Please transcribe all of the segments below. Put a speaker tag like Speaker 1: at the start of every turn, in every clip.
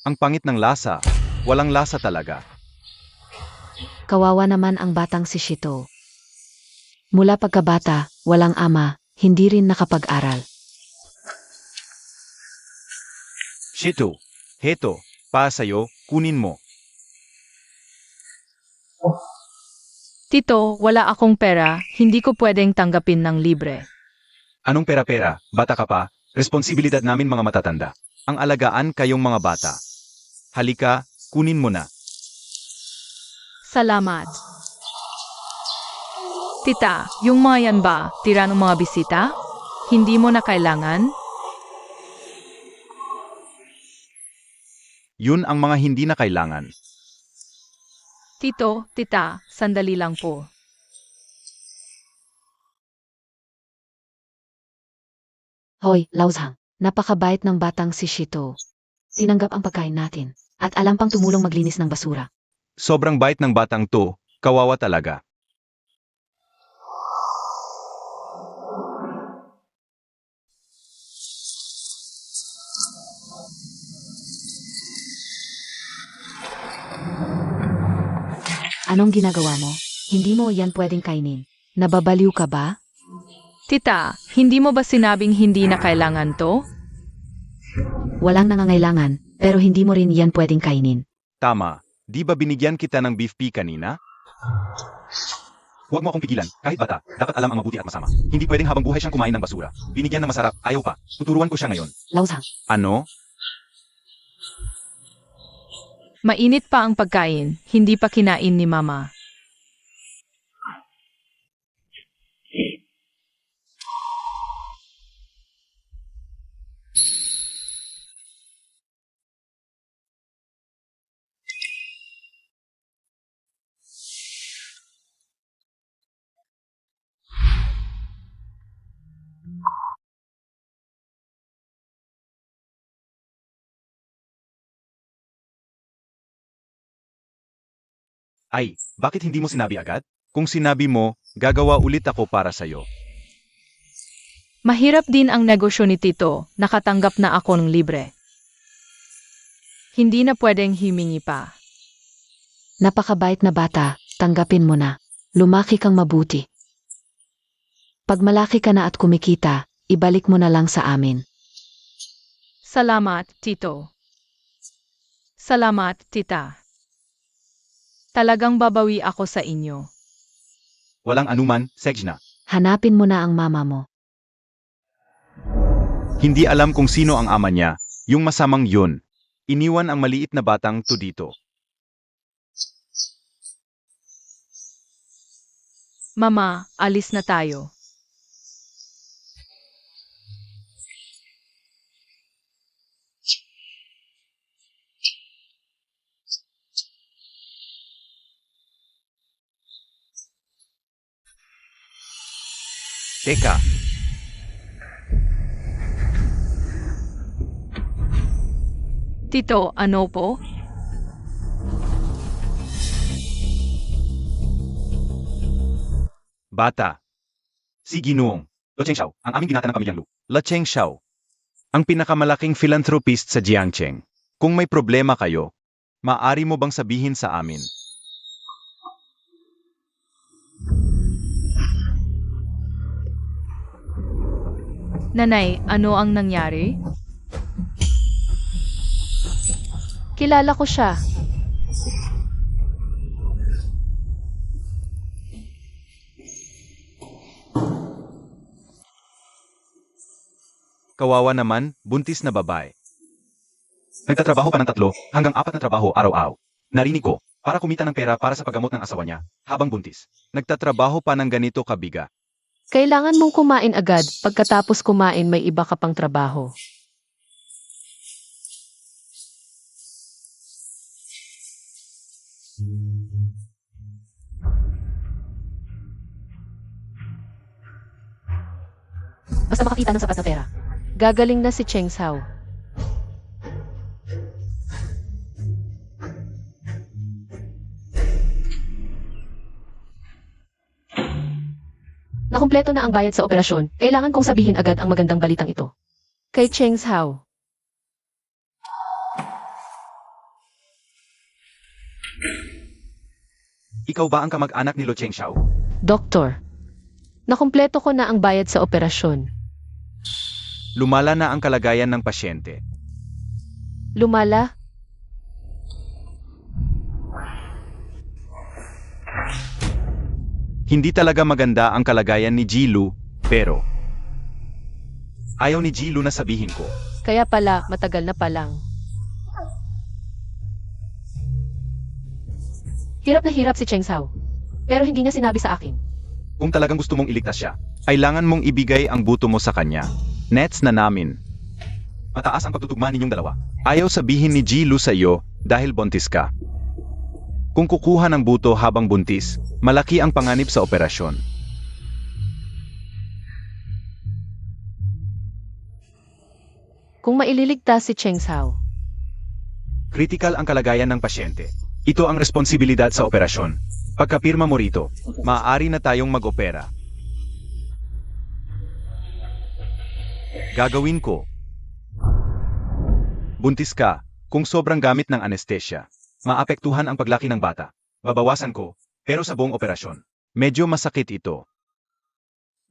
Speaker 1: Ang pangit ng lasa. Walang lasa talaga.
Speaker 2: Kawawa naman ang batang si Shito. Mula pagkabata, walang ama, hindi rin nakapag-aral.
Speaker 1: Shito, heto, pa sa'yo, kunin mo.
Speaker 3: Tito, wala akong pera, hindi ko pwedeng tanggapin ng libre.
Speaker 1: Anong pera-pera? Bata ka pa? Responsibilidad namin mga matatanda. Ang alagaan kayong mga bata. Halika, kunin mo na.
Speaker 3: Salamat. Tita, yung mga yan ba, tira ng mga bisita? Hindi mo na kailangan?
Speaker 1: Yun ang mga hindi na kailangan.
Speaker 3: Tito, tita, sandali lang po.
Speaker 2: Hoy, Lauzhang, napakabait ng batang si Shito. Tinanggap ang pagkain natin, at alam pang tumulong maglinis ng basura.
Speaker 1: Sobrang bait ng batang to, kawawa talaga.
Speaker 2: Anong ginagawa mo? Hindi mo yan pwedeng kainin. Nababaliw ka ba?
Speaker 3: Tita, hindi mo ba sinabing hindi na kailangan to?
Speaker 2: Walang nangangailangan, pero hindi mo rin yan pwedeng kainin.
Speaker 1: Tama, di ba binigyan kita ng beef pea kanina? Huwag mo akong pigilan, kahit bata, dapat alam ang mabuti at masama. Hindi pwedeng habang buhay siyang kumain ng basura. Binigyan ng masarap, ayaw pa. Tuturuan ko siya ngayon.
Speaker 2: Lauzhang,
Speaker 1: Ano?
Speaker 3: Mainit pa ang pagkain, hindi pa kinain ni mama.
Speaker 1: Ay, bakit hindi mo sinabi agad? Kung sinabi mo, gagawa ulit ako para sa'yo.
Speaker 3: Mahirap din ang negosyo ni Tito, nakatanggap na ako ng libre. Hindi na pwedeng himingi pa.
Speaker 2: napakabait na bata, tanggapin mo na. Lumaki kang mabuti. Pag malaki ka na at kumikita, ibalik mo na lang sa amin.
Speaker 3: Salamat, Tito. Salamat, Tita. Talagang babawi ako sa inyo.
Speaker 1: Walang anuman, Sejna.
Speaker 2: Hanapin mo na ang mama mo.
Speaker 1: Hindi alam kung sino ang ama niya, yung masamang yun. Iniwan ang maliit na batang to dito.
Speaker 3: Mama, alis na tayo.
Speaker 1: Teka,
Speaker 3: Tito, ano po?
Speaker 1: bata. Si Ginoong. Lo Cheng Xiao, ang aming binata ng pamilyang Lu. La Cheng Xiao. Ang pinakamalaking philanthropist sa Jiangcheng. Kung may problema kayo, maaari mo bang sabihin sa amin?
Speaker 3: Nanay, ano ang nangyari? Kilala ko siya.
Speaker 1: Kawawa naman, buntis na babae. Nagtatrabaho pa ng 3 hanggang 4 na trabaho araw-araw. Narinig ko, para kumita ng pera para sa paggamot ng asawa niya, habang buntis. Nagtatrabaho pa ng ganito kabiga.
Speaker 4: Kailangan mong kumain agad, pagkatapos kumain may iba ka pang trabaho.
Speaker 2: Basta makakita ng sapat na pera.
Speaker 4: Gagaling na si Cheng Sao.
Speaker 2: Nakumpleto na ang bayad sa operasyon, kailangan kong sabihin agad ang magandang balitang ito.
Speaker 4: Kay Cheng Sao.
Speaker 1: Ikaw ba ang kamag-anak ni Lo Chengxiao?
Speaker 4: Doktor, nakumpleto ko na ang bayad sa operasyon.
Speaker 1: Lumala na ang kalagayan ng pasyente.
Speaker 4: Lumala?
Speaker 1: Hindi talaga maganda ang kalagayan ni Jilu, pero ayaw ni Jilu na sabihin ko.
Speaker 4: Kaya pala, matagal na palang. Hirap na hirap si Cheng Sao. Pero hindi niya sinabi sa akin.
Speaker 1: Kung talagang gusto mong iligtas siya, kailangan mong ibigay ang buto mo sa kanya. Nets na namin. Mataas ang pagtutugma ninyong dalawa. Ayaw sabihin ni Jilu sa iyo dahil buntis ka. Kung kukuha ng buto habang buntis, malaki ang panganib sa operasyon.
Speaker 4: Kung maililigtas si Cheng Sao,
Speaker 1: Critical ang kalagayan ng pasyente. Ito ang responsibilidad sa operasyon. Pagkapirma mo rito, maaari na tayong mag-opera. Gagawin ko. Buntis ka, kung sobrang gamit ng anestesya, maapektuhan ang paglaki ng bata. Babawasan ko, pero sa buong operasyon. Medyo masakit ito.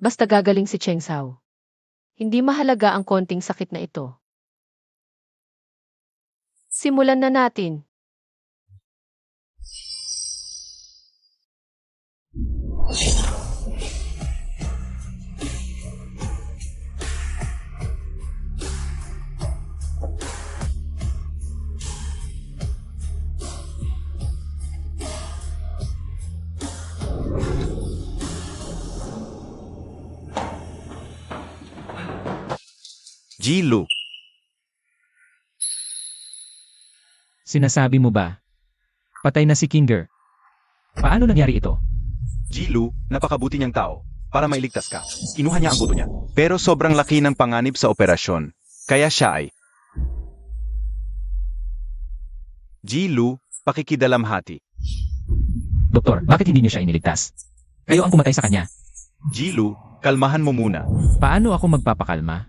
Speaker 4: basta gagaling si Cheng Sao. Hindi mahalaga ang konting sakit na ito. Simulan na natin.
Speaker 1: Jilu,
Speaker 5: Sinasabi mo ba? Patay na si Kinger. Paano nangyari ito?
Speaker 1: Jilu, napakabuti niyang tao. Para mailigtas ka, kinuha niya ang buto niya. Pero sobrang laki ng panganib sa operasyon. Kaya siya ay... Jilu, pakikidalamhati.
Speaker 5: Doktor, bakit hindi niyo siya iniligtas? Kayo ang pumatay sa kanya.
Speaker 1: Jilu, kalmahan mo muna.
Speaker 5: Paano ako magpapakalma?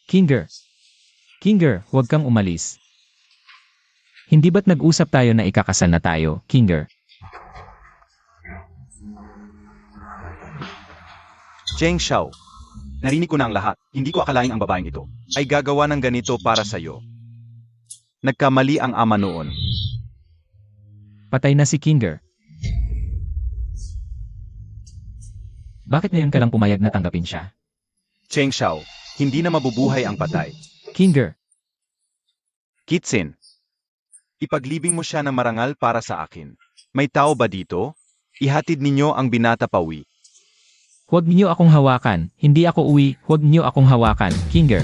Speaker 5: Kinger. Kinger, huwag kang umalis. Hindi ba't nag-usap tayo na ikakasal na tayo, Kinger?
Speaker 1: Cheng Xiao, narinig ko na ang lahat. Hindi ko akalaing ang babaeng ito ay gagawa ng ganito para sa'yo. Nagkamali ang ama noon.
Speaker 5: Patay na si Kinger. Bakit ngayon ka lang pumayag na tanggapin siya?
Speaker 1: Cheng Xiao, hindi na mabubuhay ang patay.
Speaker 5: Kinger,
Speaker 1: Kitsin, ipaglibing mo siya na marangal para sa akin. May tao ba dito? Ihatid ninyo ang binata pauwi.
Speaker 5: huwag niyo akong hawakan. Hindi ako uwi, huwag niyo akong hawakan, Kinger.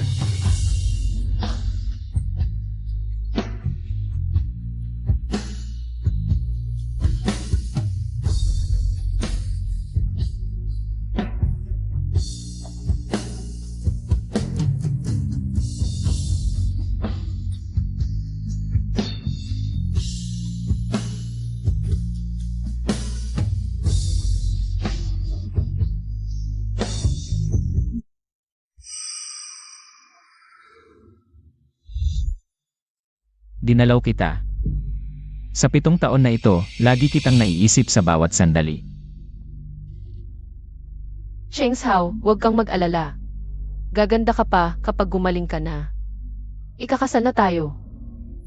Speaker 5: Dinalaw kita. Sa 7 taon na ito, lagi kitang naiisip sa bawat sandali.
Speaker 4: Cheng Sao, huwag kang mag-alala. Gaganda ka pa kapag gumaling ka na. Ikakasal na tayo.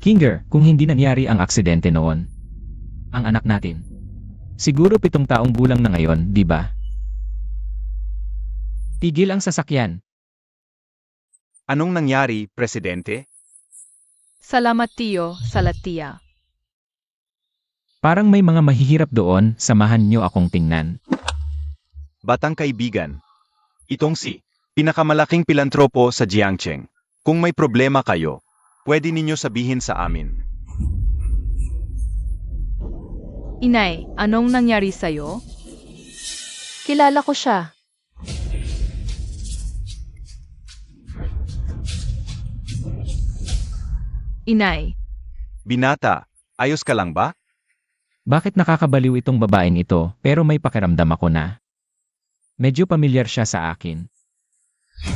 Speaker 5: Kinger, kung hindi nangyari ang aksidente noon, ang anak natin, siguro 7 taong gulang na ngayon, di ba? Tigil ang sasakyan.
Speaker 1: Anong nangyari, Presidente?
Speaker 3: Salamat tiyo, Salatia.
Speaker 5: Parang may mga mahihirap doon, samahan niyo akong tingnan.
Speaker 1: Batang kaibigan. Itong si pinakamalaking pilantropo sa Jiangcheng. Kung may problema kayo, pwede ninyo sabihin sa amin.
Speaker 3: Inay, anong nangyari sa'yo?
Speaker 4: Kilala ko siya.
Speaker 3: Inay,
Speaker 1: Binata, ayos ka lang ba?
Speaker 5: Bakit nakakabaliw itong babaeng ito pero may pakiramdam ako na? Medyo pamilyar siya sa akin.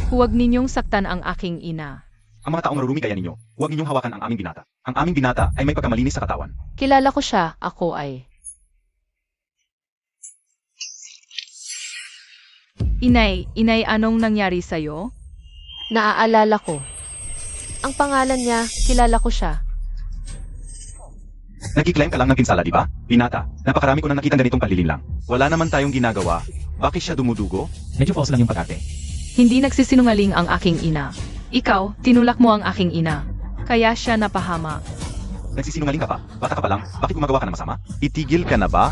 Speaker 3: huwag ninyong saktan ang aking ina.
Speaker 1: Ang mga taong marurumi gaya ninyo, huwag ninyong hawakan ang aming binata. Ang aming binata ay may pagkamalinis sa katawan.
Speaker 4: Kilala ko siya, ako ay.
Speaker 3: Inay, anong nangyari sa'yo?
Speaker 4: Naaalala ko. Ang pangalan niya, kilala ko siya.
Speaker 1: Nagkiklaim ka lang ng pinsala, di ba? Binata, napakarami ko na nakitang ganitong panlilinlang. Wala naman tayong ginagawa. Bakit siya dumudugo?
Speaker 5: Medyo false lang yung pag-arte.
Speaker 3: Hindi nagsisinungaling ang aking ina. Ikaw, tinulak mo ang aking ina. Kaya siya napahama.
Speaker 1: Nagsisinungaling ka pa? Bata ka pa lang? Bakit gumagawa ka ng masama? Itigil ka na ba?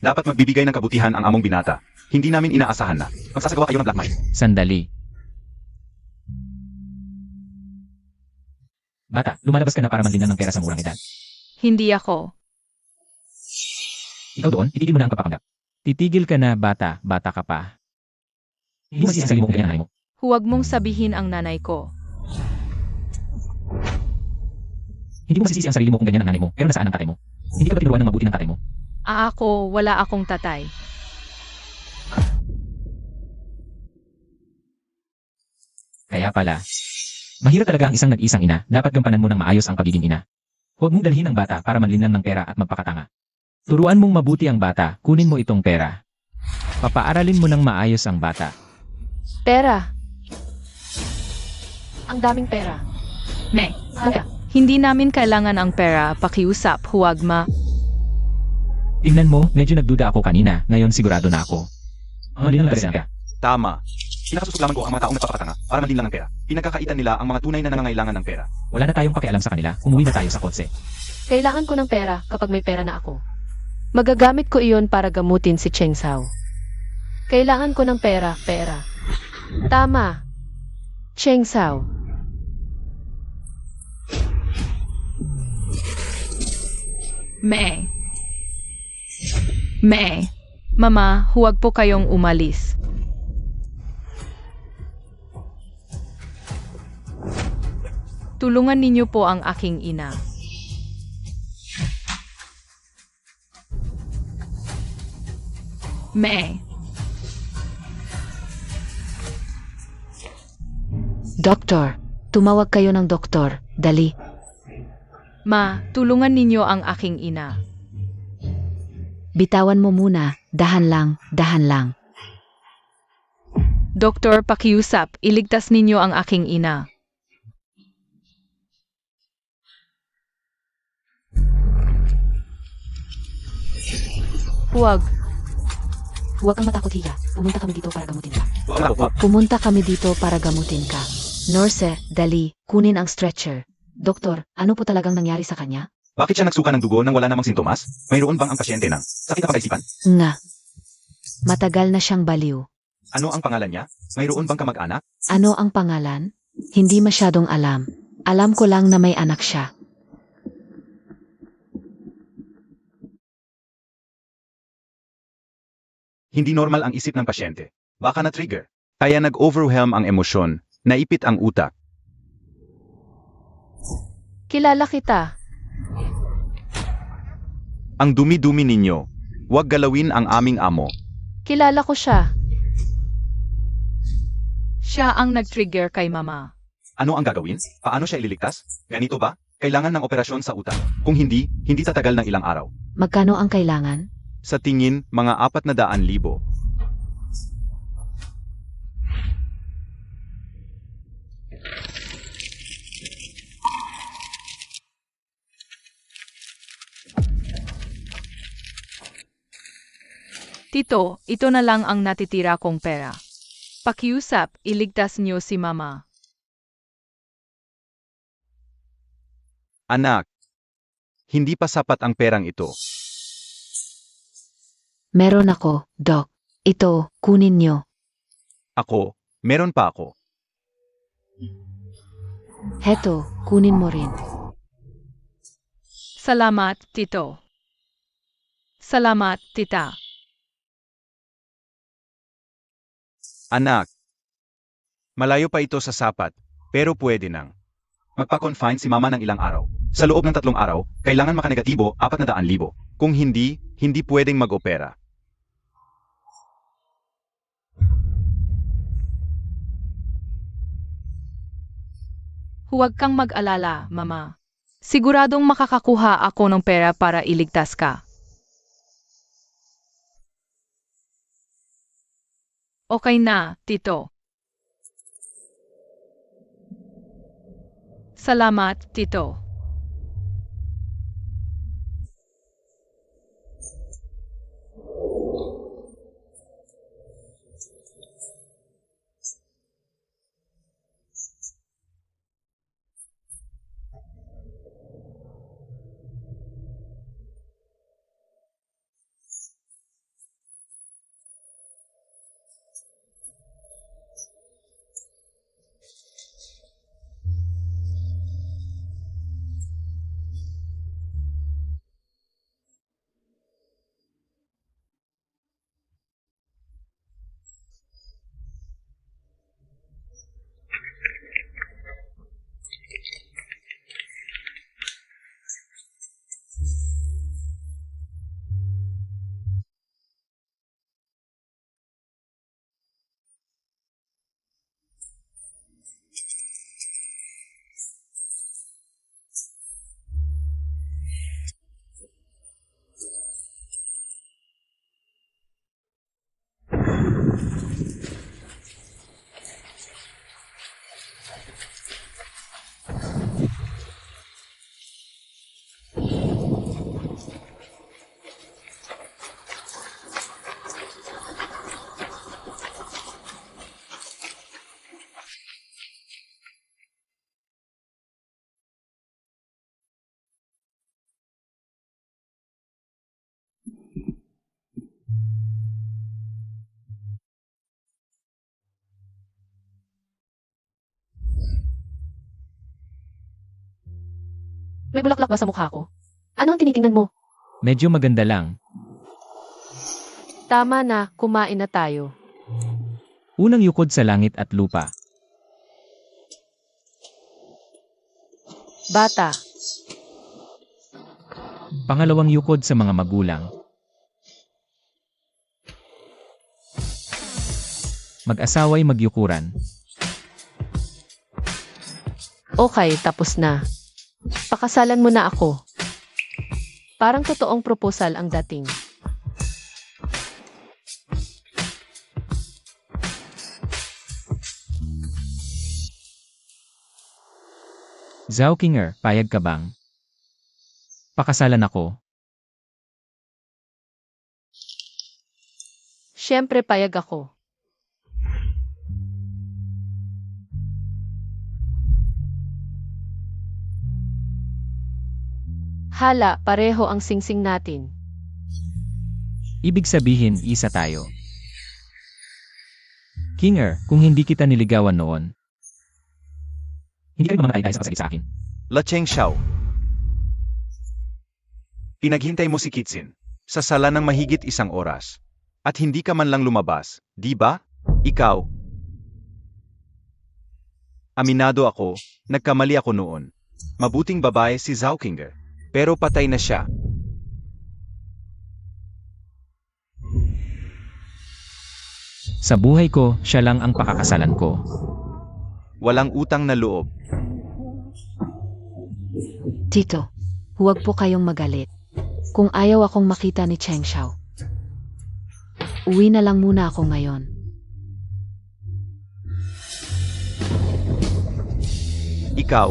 Speaker 1: Dapat magbibigay ng kabutihan ang among binata. Hindi namin inaasahan na magsasagawa kayo ng blackmail.
Speaker 5: Sandali. Bata, lumalabas ka na para manlinan ng pera sa murang edad.
Speaker 3: Hindi ako.
Speaker 5: Ikaw doon, itigil mo na ang pagpapanggap. Titigil ka na, bata, bata ka pa. Hindi mo masisang sarili mo kung ganyan ang nanay mo.
Speaker 3: Huwag mong sabihin ang nanay ko.
Speaker 5: Hindi mo masisisi ang sarili mo kung ganyan ang nanay mo, pero nasaan ang tatay mo? Hindi ka ba tinuruan ng mabuti ng tatay mo?
Speaker 3: Wala akong tatay.
Speaker 5: Kaya pala, mahirap talaga ang isang nag-isang ina, dapat gampanan mo ng maayos ang pagiging ina. Huwag mong dalhin ang bata para manlinan ng pera at magpakatanga. Turuan mong mabuti ang bata, kunin mo itong pera. Papaaralin mo ng maayos ang bata.
Speaker 4: Pera. Ang daming pera.
Speaker 3: Ne,
Speaker 4: Pera.
Speaker 3: hindi namin kailangan ang pera, pakiusap, huwag ma.
Speaker 5: Tingnan mo, medyo nagduda ako kanina, ngayon sigurado na ako. Ang lilang talaga ka.
Speaker 1: Tama. Pinakasusuklaman ko ang mga taong nagpapakatanga para manlinlang ng pera. Pinagkakaitan nila ang mga tunay na nangangailangan ng pera.
Speaker 5: Wala na tayong pakialam sa kanila, umuwi na tayo sa kotse.
Speaker 4: Kailangan ko ng pera kapag may pera na ako. Magagamit ko iyon para gamutin si Cheng Sao. Kailangan ko ng pera. Tama. Cheng Sao.
Speaker 3: Mama, huwag po kayong umalis. Tulungan ninyo po ang aking ina.
Speaker 2: Doktor, tumawag kayo ng doktor. Dali.
Speaker 3: Ma, tulungan ninyo ang aking ina.
Speaker 2: Bitawan mo muna. Dahan lang, dahan lang.
Speaker 3: Doktor, pakiusap, iligtas ninyo ang aking ina.
Speaker 4: Huwag.
Speaker 2: Huwag kang matakot, Hiya. Pumunta kami dito para gamutin ka.
Speaker 1: Wag.
Speaker 2: Pumunta kami dito para gamutin ka. Nurse, dali, kunin ang stretcher. Doktor, ano po talagang nangyari sa kanya?
Speaker 1: Bakit siya nagsuka ng dugo nang wala namang sintomas? Mayroon bang ang pasyente ng sakit na pag-isipan?
Speaker 2: Nga. Matagal na siyang baliw.
Speaker 1: Ano ang pangalan niya? Mayroon bang kamag-anak?
Speaker 2: Ano ang pangalan? Hindi masyadong alam. Alam ko lang na may anak siya.
Speaker 1: Hindi normal ang isip ng pasyente. Baka na-trigger. Kaya nag-overwhelm ang emosyon, naipit ang utak.
Speaker 4: Kilala kita.
Speaker 1: Ang dumi-dumi ninyo. Huwag galawin ang aming amo.
Speaker 4: Kilala ko siya.
Speaker 3: Siya ang nag-trigger kay mama.
Speaker 1: Ano ang gagawin? Paano siya ililigtas? Ganito ba? Kailangan ng operasyon sa utak. Kung hindi, hindi tatagal ng ilang araw.
Speaker 2: Magkano ang kailangan?
Speaker 1: Sa tingin, mga 400,000.
Speaker 3: Tito, ito na lang ang natitira kong pera. Pakiusap, iligtas niyo si mama.
Speaker 1: Anak, hindi pa sapat ang perang ito.
Speaker 2: Meron ako, Doc. Ito, kunin niyo.
Speaker 1: Ako, meron pa ako.
Speaker 2: Heto, kunin mo rin.
Speaker 3: Salamat, Tito. Salamat, Tita.
Speaker 1: Anak, malayo pa ito sa sapat, pero pwede nang. Magpa-confine si mama ng ilang araw. Sa loob ng 3 araw, kailangan makanegatibo 400,000. Kung hindi, hindi pwedeng mag-opera.
Speaker 3: Huwag kang mag-alala, Mama. Siguradong makakakuha ako ng pera para iligtas ka. Okay na, Tito. Salamat, Tito.
Speaker 4: May bulaklak ba sa mukha ko? Ano ang tinitingnan mo?
Speaker 5: Medyo maganda lang.
Speaker 4: Tama na, kumain na tayo.
Speaker 5: Unang yukod sa langit at lupa.
Speaker 4: Bata,
Speaker 5: Pangalawang yukod sa mga magulang. Mag-asaway magyukuran.
Speaker 4: okay, tapos na. Pakasalan mo na ako. Parang totoong proposal ang dating.
Speaker 5: Zhao Kinger, payag ka bang? Pakasalan ako.
Speaker 4: Siyempre payag ako. Hala, pareho ang singsing natin.
Speaker 5: Ibig sabihin, isa tayo. Kinger, kung hindi kita niligawan noon, hindi kayo mamamatay dahil sa kasakit sa akin.
Speaker 1: La Cheng Xiao. Pinaghintay mo si Kitsin sa sala ng mahigit 1 oras. At hindi ka man lang lumabas, di ba? Ikaw. Aminado ako, nagkamali ako noon. Mabuting babae si Zhao Kinger. Pero patay na siya.
Speaker 5: Sa buhay ko, siya lang ang pakakasalan ko.
Speaker 1: Walang utang na loob.
Speaker 2: Tito, huwag po kayong magalit. Kung ayaw akong makita ni Cheng Xiao, uwi na lang muna ako ngayon.
Speaker 1: Ikaw.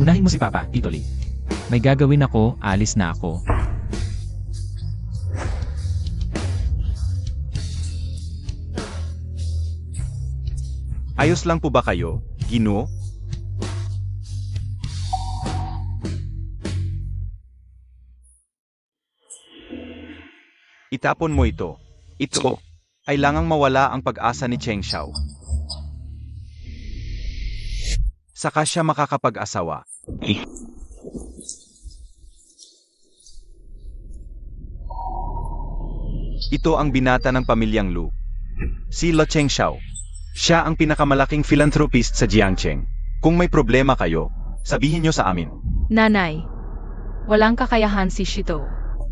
Speaker 5: Unahin mo si Papa, Tito Lee. May gagawin ako, alis na ako.
Speaker 1: Ayos lang po ba kayo, Ginoo? Itapon mo ito. Ito. Kailangang mawala ang pag-asa ni Cheng Xiao. Saka siya makakapag-asawa. Ito ang binata ng pamilyang Lu. Si La Cheng Xiao. Siya ang pinakamalaking philanthropist sa Jiangcheng. Kung may problema kayo, sabihin nyo sa amin.
Speaker 3: Nanay, walang kakayahan si Shito.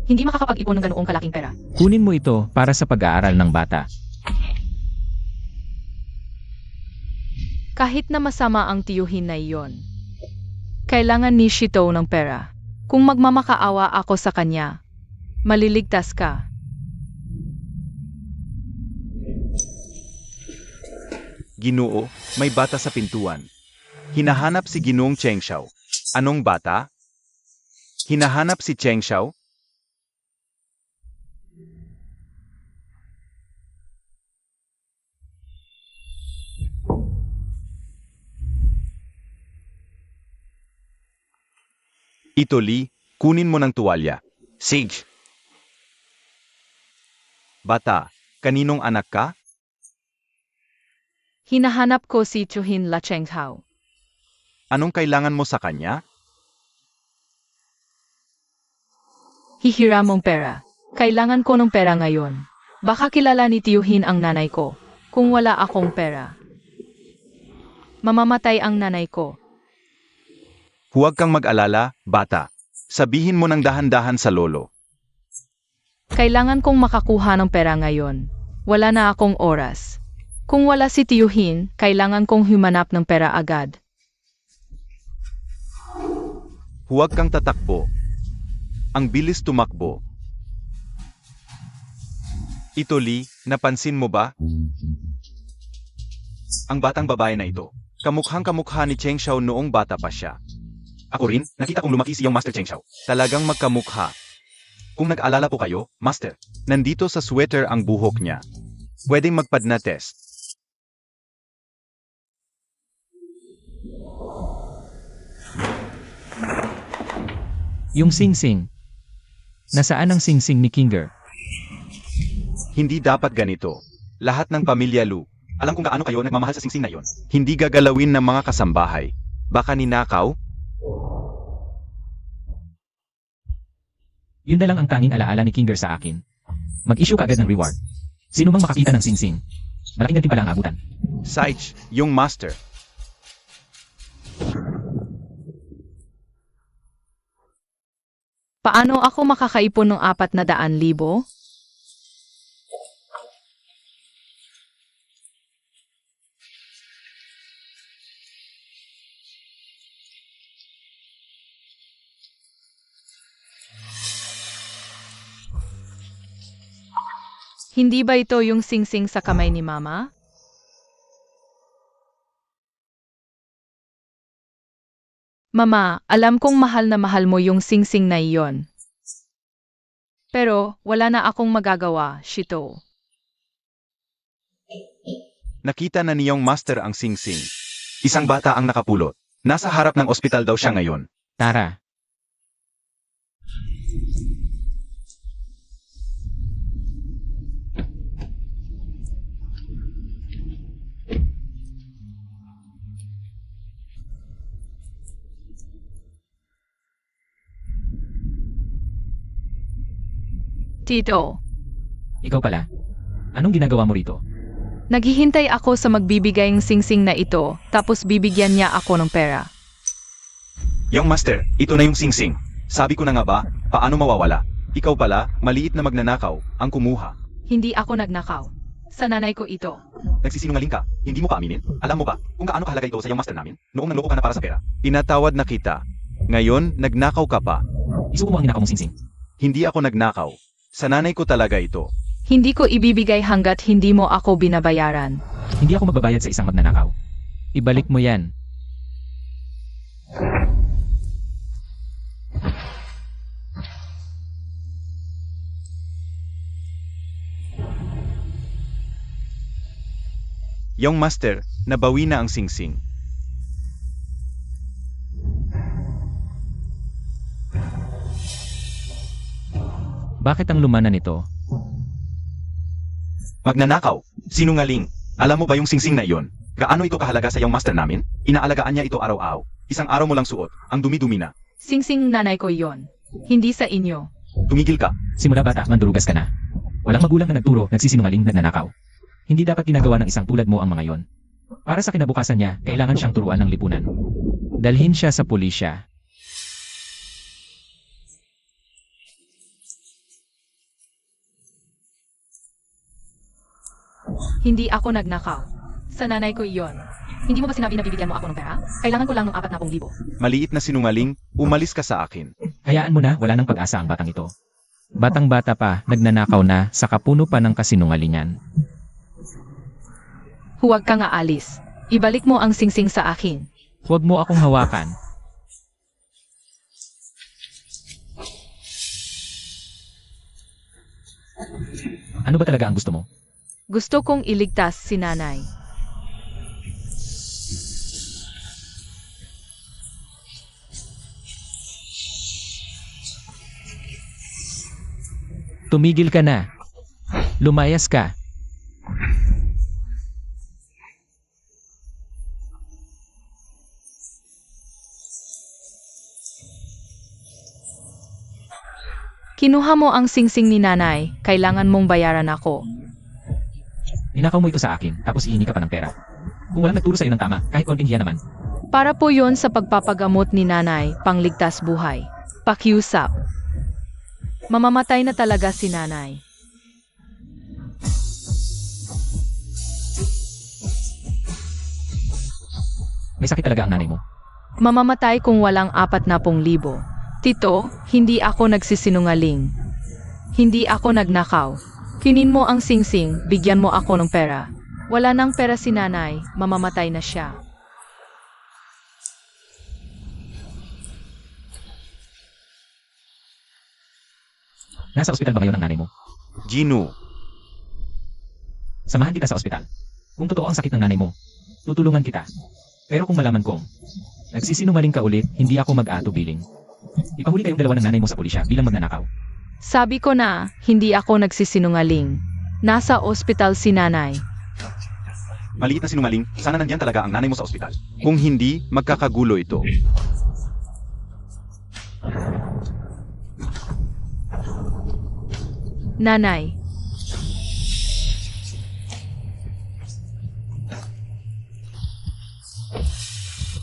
Speaker 3: Hindi makakapag-ipon ng ganoong kalaking pera.
Speaker 5: Kunin mo ito para sa pag-aaral ng bata.
Speaker 3: Kahit na masama ang tiyuhin na iyon. Kailangan ni Shito ng pera. Kung magmamakaawa ako sa kanya, maliligtas ka.
Speaker 1: Ginoo, may bata sa pintuan. Hinahanap si Ginoong Cheng Xiao. Anong bata? Hinahanap si Cheng Xiao? Ito Li, kunin mo ng tuwalya. Sige. Bata, kaninong anak ka?
Speaker 3: Hinahanap ko si Chuhin La Cheng Hao.
Speaker 1: Anong kailangan mo sa kanya?
Speaker 3: Hihiram mong pera. Kailangan ko ng pera ngayon. Baka kilala ni tiyuhin ang nanay ko. Kung wala akong pera, mamamatay ang nanay ko.
Speaker 1: Huwag kang mag-alala, bata. Sabihin mo ng dahan-dahan sa lolo.
Speaker 3: Kailangan kong makakuha ng pera ngayon. Wala na akong oras. Kung wala si tiyuhin, kailangan kong humanap ng pera agad.
Speaker 1: Huwag kang tatakbo. Ang bilis tumakbo. Ito Li, napansin mo ba? Ang batang babae na ito. Kamukhang-kamukha ni Cheng Xiao noong bata pa siya. Ako rin, nakita kong lumaki siyang Master Cheng Xiao. Talagang magkamukha. Kung nag-alala po kayo, Master, nandito sa sweater ang buhok niya. Pwedeng magpadna test.
Speaker 5: Yung sing-sing. Nasaan ang sing-sing ni Kinger?
Speaker 1: Hindi dapat ganito. Lahat ng pamilya Lu, alam kung gaano kayo nagmamahal sa singsing na yon. Hindi gagalawin ng mga kasambahay. Baka ninakaw?
Speaker 5: Yun na lang ang tanging alaala ni Kinger sa akin. Mag-issue ka agad ng reward. Sino mang makakita ng sing-sing? Malaking ganti pala ang abutan.
Speaker 1: Saich, yung master.
Speaker 3: Paano ako makakaipon ng 400,000? Hindi ba ito yung singsing sa kamay ni Mama? Mama, alam kong mahal na mahal mo yung singsing na iyon. Pero, wala na akong magagawa, Shito.
Speaker 1: Nakita na niyong master ang singsing. Isang bata ang nakapulot. Nasa harap ng ospital daw siya ngayon.
Speaker 5: Tara.
Speaker 3: Tito,
Speaker 5: Ikaw pala. Anong ginagawa mo rito?
Speaker 3: naghihintay ako sa magbibigay ng singsing na ito, tapos bibigyan niya ako ng pera.
Speaker 1: Yung master, ito na yung singsing. Sabi ko na nga ba, paano mawawala? Ikaw pala, maliit na magnanakaw, ang kumuha.
Speaker 3: Hindi ako nagnakaw. Sa nanay ko ito.
Speaker 1: Nagsisinungaling ka, hindi mo pa aminin. Alam mo ba, kung gaano kahalaga ito sa yung master namin, noong nanloko ka na para sa pera. Pinatawad na kita. Ngayon, nagnakaw ka pa.
Speaker 5: Isuko mo ang ninakaw mong sing-sing.
Speaker 1: Hindi ako nagnakaw. Sa nanay ko talaga ito.
Speaker 3: Hindi ko ibibigay hanggat hindi mo ako binabayaran.
Speaker 5: Hindi ako magbabayad sa isang magnanakaw. Ibalik mo yan.
Speaker 1: Yung master, nabawi na ang singsing.
Speaker 5: Bakit ang lumanan nito?
Speaker 1: Magnanakaw, sinungaling. Alam mo ba yung singsing na iyon? Gaano ito kahalaga sa yung master namin? Inaalagaan niya ito araw-araw. Isang araw mo lang suot, ang dumi-dumi na.
Speaker 3: Singsing nanay ko iyon. Hindi sa inyo.
Speaker 1: Tumigil ka.
Speaker 5: Simula bata, mandurugas ka na. Walang magulang na nagturo, nagsisinungaling, nagnanakaw. Hindi dapat ginagawa ng isang tulad mo ang mga yon. Para sa kinabukasan niya, kailangan siyang turuan ng lipunan. Dalhin siya sa pulisya.
Speaker 3: Hindi ako nagnakaw. Sa nanay ko iyon. Hindi mo ba sinabi na bibigyan mo ako ng pera? Kailangan ko lang ng 40,000.
Speaker 1: Maliit na sinungaling, umalis ka sa akin.
Speaker 5: Hayaan mo na, wala nang pag-asa ang batang ito. Batang-bata pa, nagnanakaw na, sa kapuno pa ng kasinungalingan.
Speaker 3: Huwag kang aalis. Ibalik mo ang singsing sa akin.
Speaker 5: Huwag mo akong hawakan. Ano ba talaga ang gusto mo?
Speaker 3: Gusto kong iligtas si nanay.
Speaker 5: Tumigil ka na. Lumayas ka.
Speaker 3: Kinuha mo ang singsing ni nanay. Kailangan mong bayaran ako.
Speaker 5: Ninakaw mo ito sa akin, tapos hihingi ka pa ng pera. Kung walang nagturo sa'yo ng tama, kahit konting hiya naman,
Speaker 3: Para po yon sa pagpapagamot ni nanay, pangligtas buhay. Pakiusap. Mamamatay na talaga si nanay.
Speaker 5: may sakit talaga ang nanay mo.
Speaker 3: Mamamatay kung walang 40,000. Tito, hindi ako nagsisinungaling. Hindi ako nagnakaw. Kinin mo ang singsing, bigyan mo ako ng pera. Wala nang pera si nanay, mamamatay na siya.
Speaker 5: Nasa ospital ba ngayon ang nanay mo?
Speaker 1: Gino,
Speaker 5: Samahan kita sa ospital. Kung totoo ang sakit ng nanay mo, tutulungan kita. Pero kung malaman kong nagsisinungaling ka ulit, hindi ako mag-aatubiling. Ipahuli kayong dalawa ng nanay mo sa pulisya bilang magnanakaw.
Speaker 3: Sabi ko na, hindi ako nagsisinungaling. Nasa ospital si nanay.
Speaker 1: maliit na sinungaling, sana nandiyan talaga ang nanay mo sa ospital. Kung hindi, magkakagulo ito.
Speaker 3: Nanay,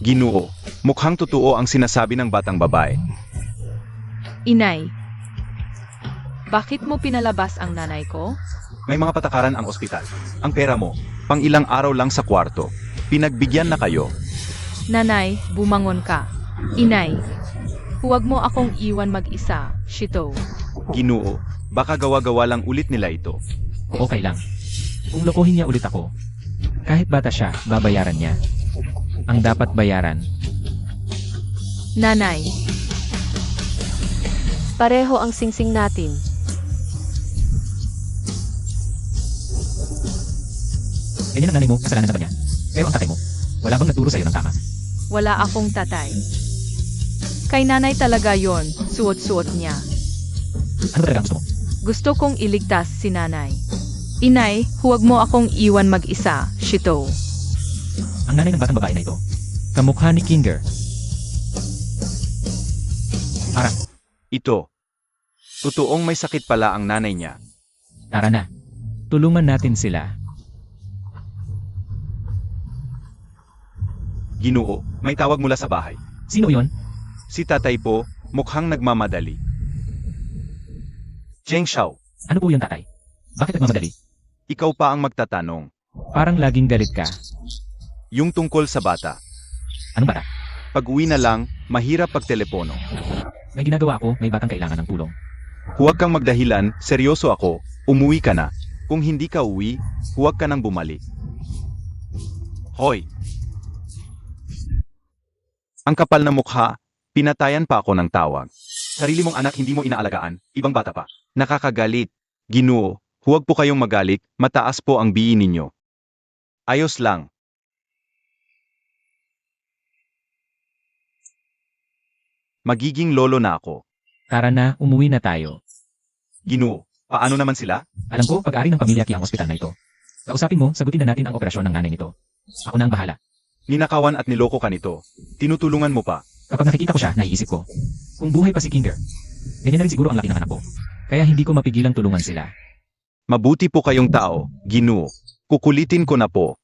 Speaker 1: Ginoo, mukhang totoo ang sinasabi ng batang babae.
Speaker 3: inay. Bakit mo pinalabas ang nanay ko?
Speaker 1: May mga patakaran ang ospital. Ang pera mo, pang ilang araw lang sa kwarto. Pinagbigyan na kayo.
Speaker 3: Nanay, bumangon ka. Inay, huwag mo akong iwan mag-isa, Shito.
Speaker 1: Ginoo, baka gawa-gawa lang ulit nila ito.
Speaker 5: Okay lang. Kung lokohin niya ulit ako, kahit bata siya, babayaran niya. Ang dapat bayaran.
Speaker 3: Nanay,
Speaker 4: Pareho ang singsing natin.
Speaker 5: Ganyan ang nanay mo, kasalanan na ba niya? Pero ang tatay mo, wala bang nagturo sa'yo ng tama?
Speaker 3: wala akong tatay. Kay nanay talaga yon, suot-suot niya.
Speaker 5: Ano ba talaga ang gusto mo?
Speaker 3: Gusto kong iligtas si nanay. Inay, huwag mo akong iwan mag-isa, Shito.
Speaker 5: Ang nanay ng batang babae na ito, kamukha ni Kinger. Arang,
Speaker 1: Ito. Totoong may sakit pala ang nanay niya.
Speaker 5: tara na. Tulungan natin sila.
Speaker 1: Ginoo, may tawag mula sa bahay.
Speaker 5: Sino yon?
Speaker 1: Si tatay po, mukhang nagmamadali. Cheng Xiao,
Speaker 5: Ano po yung tatay? Bakit nagmamadali?
Speaker 1: ikaw pa ang magtatanong.
Speaker 5: Parang laging galit ka.
Speaker 1: Yung tungkol sa bata.
Speaker 5: Anong bata?
Speaker 1: Pag uwi na lang, mahirap pagtelepono.
Speaker 5: May ginagawa ako, may batang kailangan ng tulong.
Speaker 1: Huwag kang magdahilan, seryoso ako, umuwi ka na. Kung hindi ka uwi, huwag ka nang bumalik. Hoy! Ang kapal na mukha, pinatayan pa ako ng tawag. Sarili mong anak hindi mo inaalagaan, ibang bata pa. Nakakagalit. Ginoo, huwag po kayong magalit, mataas po ang BI ninyo. Ayos lang. Magiging lolo na ako.
Speaker 5: Tara na, umuwi na tayo.
Speaker 1: Ginoo, paano naman sila?
Speaker 5: Alam ko, pag-ari ng pamilya Qi ang ospital na ito. Kausapin mo, sagutin na natin ang operasyon ng nanay nito. Ako na ang bahala.
Speaker 1: Ninakawan at niloko ka nito. Tinutulungan mo pa.
Speaker 5: Kapag nakikita ko siya, naiisip ko, kung buhay pa si Kinger, ganyan na rin siguro ang laki ng anak ko. Kaya hindi ko mapigilang tulungan sila.
Speaker 1: Mabuti po kayong tao, Ginoo. Kukulitin ko na po.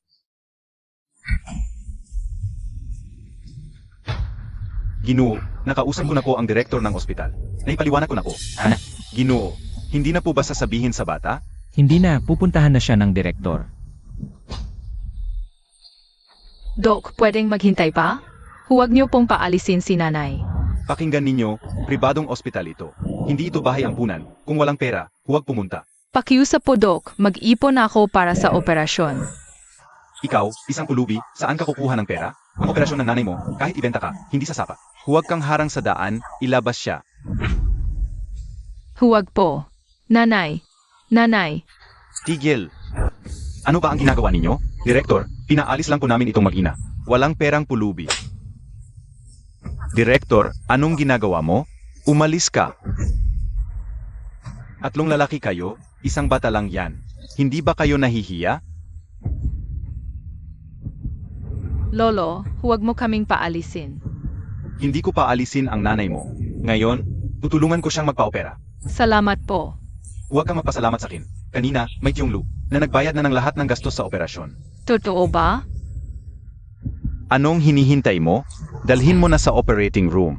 Speaker 1: Ginoo, nakausap ko na po ang direktor ng ospital. Naipaliwanag ko na po.
Speaker 5: Ana?
Speaker 1: Ginoo, hindi na po ba sasabihin sa bata?
Speaker 5: Hindi na, pupuntahan na siya ng direktor.
Speaker 3: Dok, pwedeng maghintay pa? Huwag niyo pong paalisin si nanay.
Speaker 1: Pakinggan ninyo, pribadong ospital ito. Hindi ito bahay ampunan. Kung walang pera, huwag pumunta.
Speaker 3: Pakiusap po, Dok, mag-ipon ako para sa operasyon.
Speaker 1: Ikaw, isang pulubi, saan ka kukuha ng pera? Ang operasyon ng nanay mo, kahit ibenta ka, hindi sasapa. Huwag kang harang sa daan, ilabas siya.
Speaker 3: Huwag po. Nanay. Nanay.
Speaker 1: Tigil. Ano ba ang ginagawa ninyo? Direktor, pinaalis lang po namin itong mag-ina. Walang perang pulubi. Direktor, anong ginagawa mo? Umalis ka. Tatlong lalaki kayo, isang bata lang yan. Hindi ba kayo nahihiya?
Speaker 3: Lolo, huwag mo kaming paalisin.
Speaker 1: Hindi ko paalisin ang nanay mo. Ngayon, tutulungan ko siyang magpa-opera.
Speaker 3: Salamat po.
Speaker 1: Huwag kang magpasalamat sa akin. Kanina, may Tiyong Lu, na nagbayad na ng lahat ng gastos sa operasyon.
Speaker 3: Totoo ba?
Speaker 1: Anong hinihintay mo? Dalhin mo na sa operating room.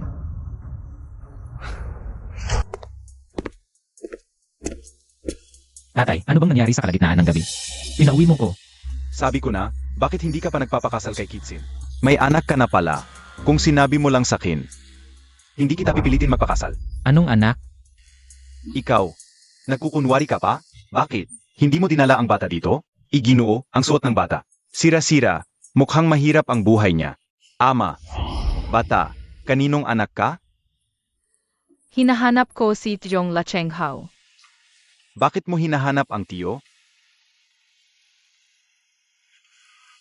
Speaker 5: Tatay, ano bang nangyari sa kalagitnaan ng gabi? Pinauwi mo ko.
Speaker 1: Sabi ko na, bakit hindi ka pa nagpapakasal kay Kitsin? May anak ka na pala. Kung sinabi mo lang sakin, hindi kita pipilitin magpakasal.
Speaker 5: Anong anak?
Speaker 1: Ikaw, nagkukunwari ka pa? Bakit? Hindi mo dinala ang bata dito? Iginoo, ang suot ng bata. Sira-sira, mukhang mahirap ang buhay niya. Ama, bata, kaninong anak ka?
Speaker 3: Hinahanap ko si Tjong Lachenghao.
Speaker 1: Bakit mo hinahanap ang tiyo?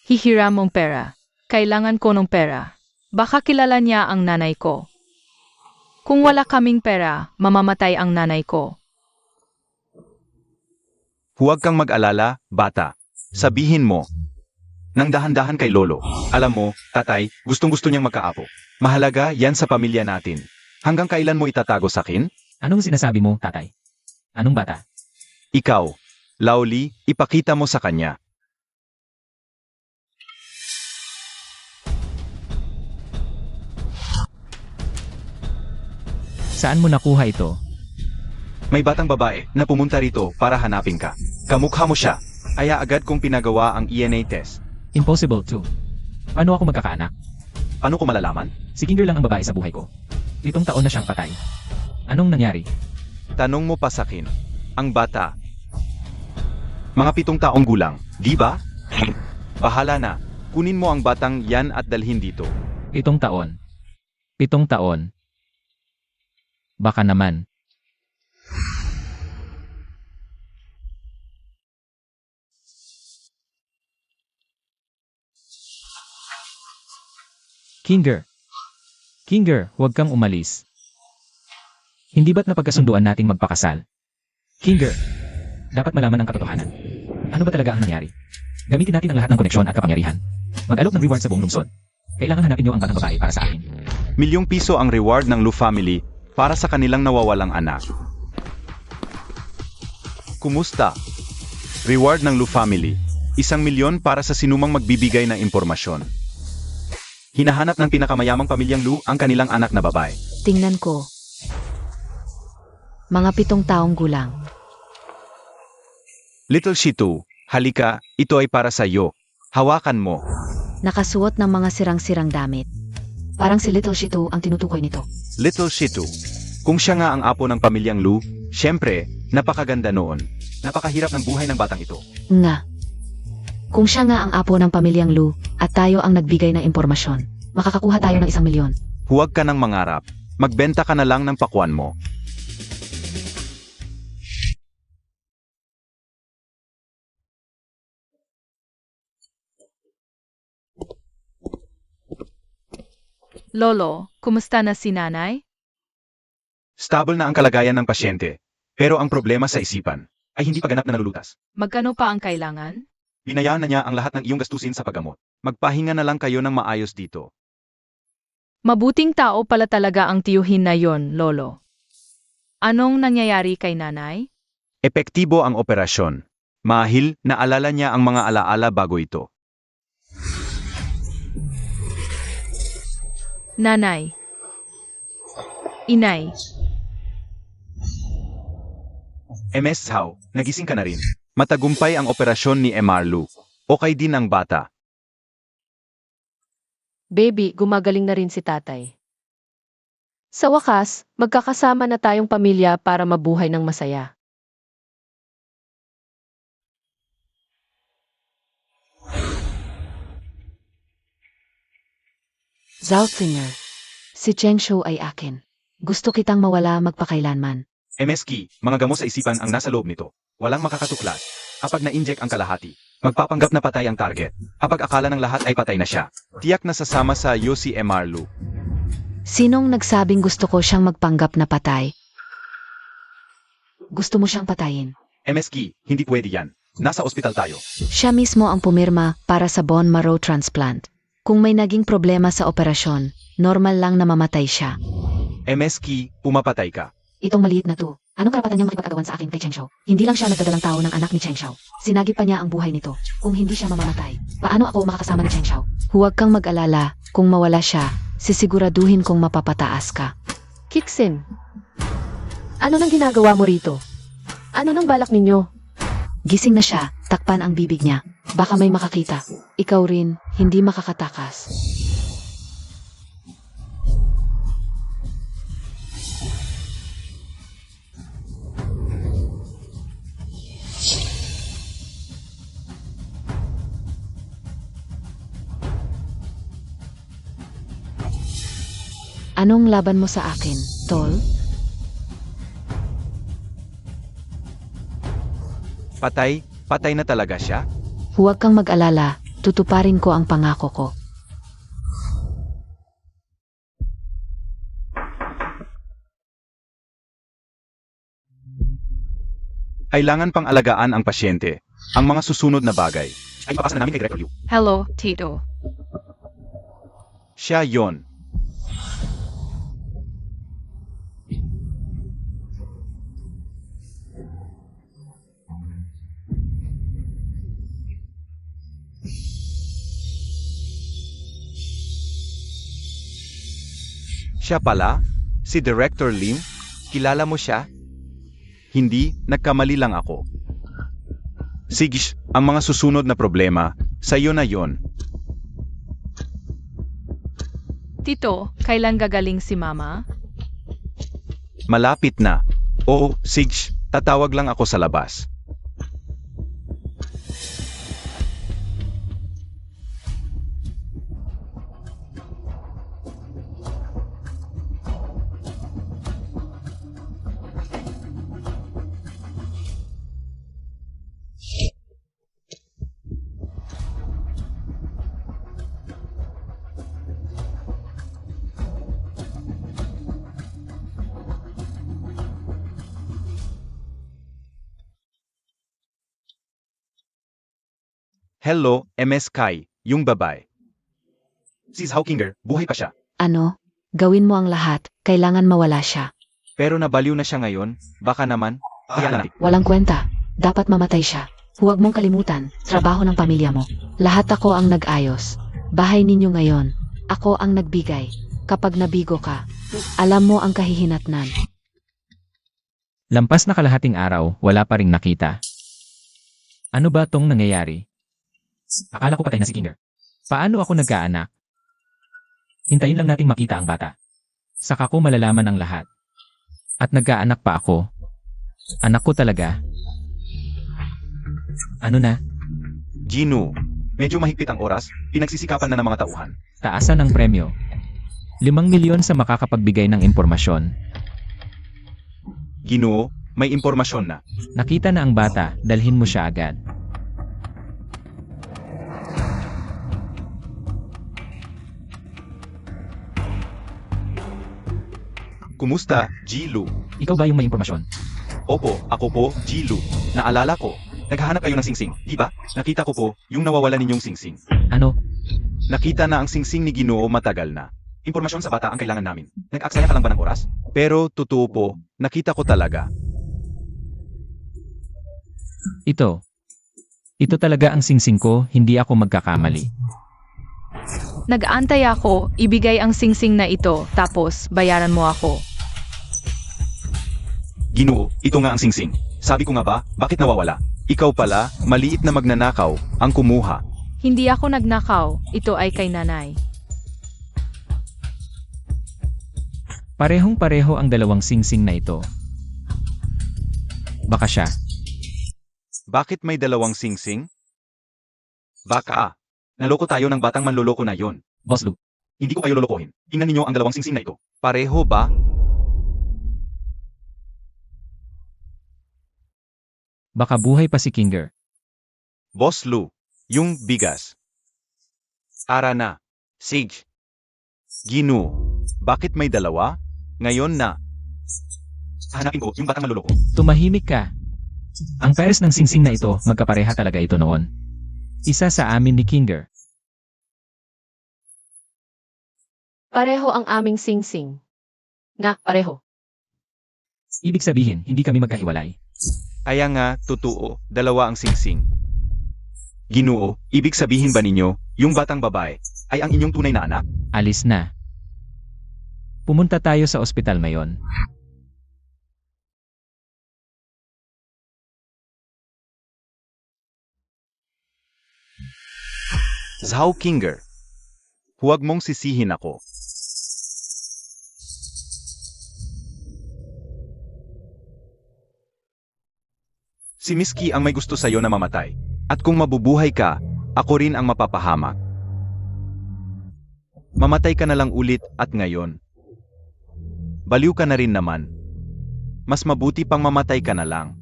Speaker 3: Hihiram mong pera. Kailangan ko ng pera. Baka kilala niya ang nanay ko. Kung wala kaming pera, mamamatay ang nanay ko.
Speaker 1: Huwag kang mag-alala, bata. Sabihin mo. Nang dahan-dahan kay Lolo. Alam mo, tatay, gustong-gusto niyang magkaapo. Mahalaga yan sa pamilya natin. Hanggang kailan mo itatago sa akin?
Speaker 5: Anong sinasabi mo, tatay? Anong bata?
Speaker 1: Ikaw, Laoli, ipakita mo sa kanya.
Speaker 5: Saan mo nakuha ito?
Speaker 1: May batang babae na pumunta rito para hanapin ka. Kamukha mo siya. Kaya agad kong pinagawa ang ENA test.
Speaker 5: Impossible to. Paano ako magkakaanak?
Speaker 1: Paano ko malalaman?
Speaker 5: Si Kinger lang ang babae sa buhay ko. 7 taon na siyang patay. Anong nangyari?
Speaker 1: Tanong mo pa sa akin. Ang bata. Mga 7 taong gulang, di ba? Bahala na. Kunin mo ang batang yan at dalhin dito.
Speaker 5: 7 taon. 7 taon. Baka naman. Kinger. Kinger, huwag kang umalis. Hindi ba't napagkasunduan nating magpakasal? Kinger, dapat malaman ang katotohanan. Ano ba talaga ang nangyari? Gamitin natin ang lahat ng koneksyon at kapangyarihan. Mag-alok ng reward sa buong lungsod. Kailangan hanapin niyo ang batang babae para sa akin.
Speaker 1: ₱1,000,000 ang reward ng Lu family para sa kanilang nawawalang anak. Kumusta? Reward ng Lu family. 1,000,000 para sa sinumang magbibigay ng impormasyon. Hinahanap ng pinakamayamang pamilyang Lu ang kanilang anak na babae.
Speaker 2: Tingnan ko. Mga 7 taong gulang.
Speaker 1: Little Shitu, halika, ito ay para sa iyo. Hawakan mo.
Speaker 2: Nakasuot ng mga sirang-sirang damit. Parang si Little Shitu ang tinutukoy nito.
Speaker 1: Little Shitu. Kung siya nga ang apo ng pamilyang Lu, syempre, napakaganda noon. Napakahirap ng buhay ng batang ito.
Speaker 2: Nga. Kung siya nga ang apo ng pamilyang Lu at tayo ang nagbigay ng impormasyon, makakakuha tayo ng 1,000,000.
Speaker 1: Huwag ka nang mangarap. Magbenta ka na lang ng pakwan mo.
Speaker 3: Lolo, kumusta na si nanay?
Speaker 1: Stable na ang kalagayan ng pasyente. Pero ang problema sa isipan ay hindi pa ganap na nalulutas.
Speaker 3: Magkano pa ang kailangan?
Speaker 1: Binayaan na niya ang lahat ng iyong gastusin sa paggamot. Magpahinga na lang kayo ng maayos dito.
Speaker 3: Mabuting tao pala talaga ang tiyuhin na yon, Lolo. Anong nangyayari kay nanay?
Speaker 1: Epektibo ang operasyon. Mahil, naalala niya ang mga alaala bago ito.
Speaker 3: Nanay, Inay,
Speaker 1: MS Zhao, nagising ka na rin. Matagumpay ang operasyon ni MR Lu. Okay din ang bata.
Speaker 4: Baby, gumagaling na rin si tatay. Sa wakas, magkakasama na tayong pamilya para mabuhay ng masaya.
Speaker 2: Zaltzinger, si Cheng Shou ay akin. Gusto kitang mawala magpakailanman.
Speaker 1: MS Ki, mga gamot sa isipan ang nasa loob nito. Walang makakatuklas. Kapag na-inject ang kalahati, magpapanggap na patay ang target. Kapag akala ng lahat ay patay na siya, tiyak na sasama sa iyo si MR Lu.
Speaker 2: Sinong nagsabing gusto ko siyang magpanggap na patay? Gusto mo siyang patayin?
Speaker 1: MS Ki, hindi pwede yan. Nasa ospital tayo.
Speaker 2: Siya mismo ang pumirma para sa bone marrow transplant. Kung may naging problema sa operasyon, normal lang na mamatay siya.
Speaker 1: MS Ki, pumapatay ka.
Speaker 2: Itong maliit na to, anong karapatan niyang makipagkagawan sa akin kay Cheng Shou? Hindi lang siya nagdadalang tao ng anak ni Cheng Shou. Sinagip pa niya ang buhay nito. Kung hindi siya mamamatay, paano ako makakasama ni Cheng Shou? Huwag kang mag-alala, kung mawala siya, sisiguraduhin kong mapapataas ka.
Speaker 4: Kiksin, ano nang ginagawa mo rito? Ano nang balak ninyo?
Speaker 2: Gising na siya, takpan ang bibig niya. Baka may makakita. Ikaw rin, hindi makakatakas. Anong laban mo sa akin, Tol?
Speaker 1: Patay na talaga siya?
Speaker 2: Huwag kang mag-alala, tutuparin ko ang pangako ko.
Speaker 1: Kailangan pang alagaan ang pasyente. Ang mga susunod na bagay ay papasa na namin kay Director Liu.
Speaker 3: hello, Tito.
Speaker 1: Siya yon. Siya pala? Si Director Lim? Kilala mo siya? Hindi, nagkamali lang ako. Sige, ang mga susunod na problema, sa'yo na yon.
Speaker 3: Tito, kailan gagaling si Mama?
Speaker 1: Malapit na. Oo, sige, tatawag lang ako sa labas. Hello, MS Kai, yung babae. Si Zhao Kinger, buhay pa siya.
Speaker 2: Ano? Gawin mo ang lahat, kailangan mawala siya.
Speaker 1: Pero nabaliw na siya ngayon, baka naman, hayaan natin.
Speaker 2: Walang kwenta, dapat mamatay siya. Huwag mong kalimutan, trabaho ng pamilya mo. Lahat ako ang nag-ayos. Bahay ninyo ngayon, ako ang nagbigay. Kapag nabigo ka, alam mo ang kahihinatnan.
Speaker 5: Lampas na kalahating araw, wala pa ring nakita. Ano ba tong nangyayari? Akala ko patay na si Kinger. Paano ako nagkaanak? Hintayin lang nating makita ang bata. Saka ko malalaman ang lahat. At nagkaanak pa ako. Anak ko talaga. Ano na?
Speaker 1: Gino, medyo mahigpit ang oras, pinagsisikapan na ng mga tauhan.
Speaker 5: Taasan ang premyo. 5 milyon sa makakapagbigay ng impormasyon.
Speaker 1: Ginoo, may impormasyon na.
Speaker 5: Nakita na ang bata, dalhin mo siya agad.
Speaker 1: Kumusta, Jilu?
Speaker 5: Ikaw ba yung may impormasyon?
Speaker 1: Opo, ako po, Jilu. Naalala ko. Naghahanap kayo ng singsing, di ba? Nakita ko po, yung nawawala ninyong singsing.
Speaker 5: Ano?
Speaker 1: Nakita na ang singsing ni Ginoo matagal na. Impormasyon sa bata ang kailangan namin. Nag-aksaya ka lang ba ng oras? Pero, totoo po, nakita ko talaga.
Speaker 5: Ito. Ito talaga ang singsing ko, hindi ako magkakamali.
Speaker 3: Nag-aantay ako, ibigay ang singsing na ito, tapos bayaran mo ako.
Speaker 1: Ginoo, ito nga ang singsing. Sabi ko nga ba, bakit nawawala? Ikaw pala, maliit na magnanakaw, ang kumuha.
Speaker 3: Hindi ako nagnakaw, ito ay kay nanay.
Speaker 5: Parehong-pareho ang dalawang singsing na ito. Baka siya.
Speaker 1: Bakit may dalawang singsing? Baka. Naloko tayo ng batang manloloko na yon.
Speaker 5: Boss Lu,
Speaker 1: Hindi ko kayo lolokohin. Tingnan ninyo ang dalawang singsing na ito. Pareho ba?
Speaker 5: baka buhay pa si Kinger.
Speaker 1: Boss Lou, yung bigas. Ara na. Sage. Ginoo, bakit may dalawa? Ngayon na. Hanapin ko yung batang manloloko.
Speaker 5: Tumahimik ka. Ang pares ng singsing na ito, magkapareha talaga ito noon. Isa sa amin ni Kinger.
Speaker 4: Pareho ang aming singsing. Nga, pareho.
Speaker 5: Ibig sabihin, hindi kami magkahiwalay.
Speaker 1: Kaya nga, totoo, dalawa ang singsing. Ginoo, ibig sabihin ba ninyo, yung batang babae, ay ang inyong tunay na anak?
Speaker 5: Alis na. Pumunta tayo sa ospital ngayon.
Speaker 1: Zhao Kinger, huwag mong sisihin ako. Si Miski ang may gusto sa'yo na mamatay. At kung mabubuhay ka, ako rin ang mapapahamak. Mamatay ka na lang ulit at ngayon. Baliw ka na rin naman. Mas mabuti pang mamatay ka na lang.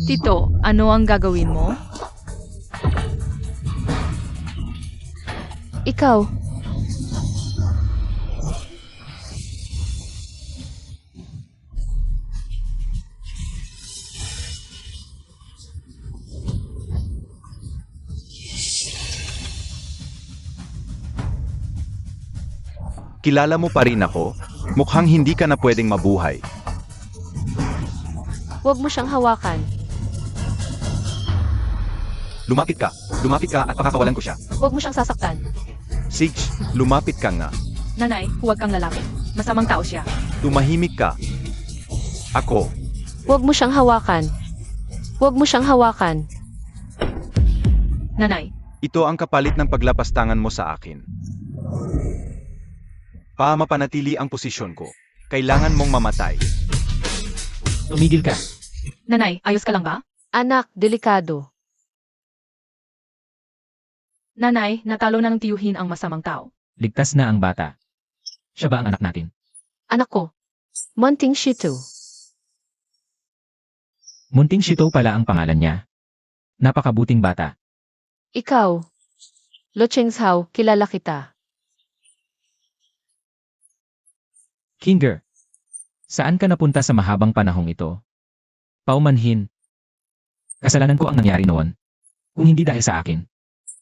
Speaker 3: Tito, ano ang gagawin mo?
Speaker 4: Ikaw,
Speaker 1: Kilala mo pa rin ako? Mukhang hindi ka na pwedeng mabuhay.
Speaker 4: huwag mo siyang hawakan.
Speaker 1: Lumapit ka at pakakawalan ko siya.
Speaker 4: Huwag mo siyang sasaktan.
Speaker 1: Sage, lumapit ka nga.
Speaker 3: Nanay, huwag kang lalaki. Masamang tao siya.
Speaker 1: Tumahimik ka. Ako,
Speaker 4: Huwag mo siyang hawakan. Huwag mo siyang hawakan.
Speaker 3: Nanay,
Speaker 1: ito ang kapalit ng paglapastangan mo sa akin. Para mapanatili ang posisyon ko, kailangan mong mamatay.
Speaker 5: Tumigil ka.
Speaker 3: nanay, ayos ka lang ba?
Speaker 4: Anak, delikado.
Speaker 3: Nanay, natalo na ng tiyuhin ang masamang tao.
Speaker 5: Ligtas na ang bata. Siya ba ang anak natin?
Speaker 4: Anak ko. Munting Shih Tzu.
Speaker 5: Munting Shito pala ang pangalan niya. Napakabuting bata.
Speaker 4: Ikaw. Lo Chengshao, kilala kita.
Speaker 5: Kinger, saan ka napunta sa mahabang panahong ito? Paumanhin. Kasalanan ko ang nangyari noon. Kung hindi dahil sa akin,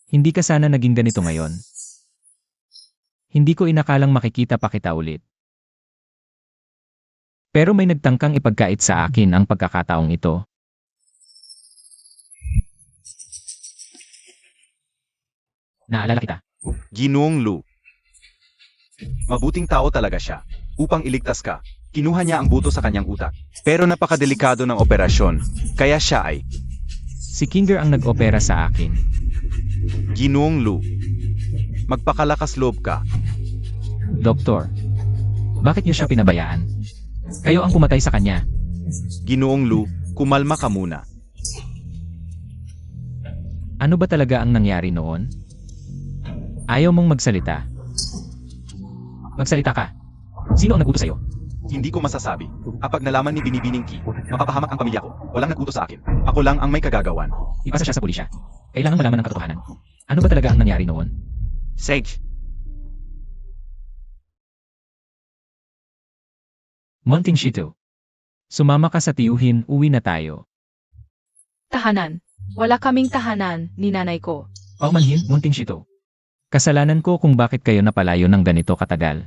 Speaker 5: hindi ka sana naging ganito ngayon. Hindi ko inakalang makikita pa kita ulit. Pero may nagtangkang ipagkait sa akin ang pagkakataong ito. Naalala kita.
Speaker 1: Ginoong Lu. Mabuting tao talaga siya. Upang iligtas ka, kinuha niya ang buto sa kanyang utak. Pero napakadelikado ng operasyon, kaya siya ay
Speaker 5: Si Kinger ang nag-opera sa akin.
Speaker 1: Ginoong Lu. Magpakalakas loob ka.
Speaker 5: Doktor, bakit niyo siya pinabayaan? Kayo ang pumatay sa kanya.
Speaker 1: Ginoong Lu, kumalma ka muna.
Speaker 5: Ano ba talaga ang nangyari noon? Ayaw mong magsalita. Magsalita ka. Sino ang nagutos sa'yo?
Speaker 1: Hindi ko masasabi. Kapag nalaman ni Binibining Ki, mapapahamak ang pamilya ko. Walang nagutos sa akin. Ako lang ang may kagagawan.
Speaker 5: Ipasa siya sa pulisya. Kailangan malaman ng katotohanan. Ano ba talaga ang nangyari noon?
Speaker 1: Sage,
Speaker 5: Munting Shito. Sumama ka sa tiyuhin, uwi na tayo.
Speaker 3: Tahanan. Wala kaming tahanan ni nanay ko.
Speaker 5: Paumanhin, Munting Shito. Kasalanan ko kung bakit kayo napalayo ng ganito katagal.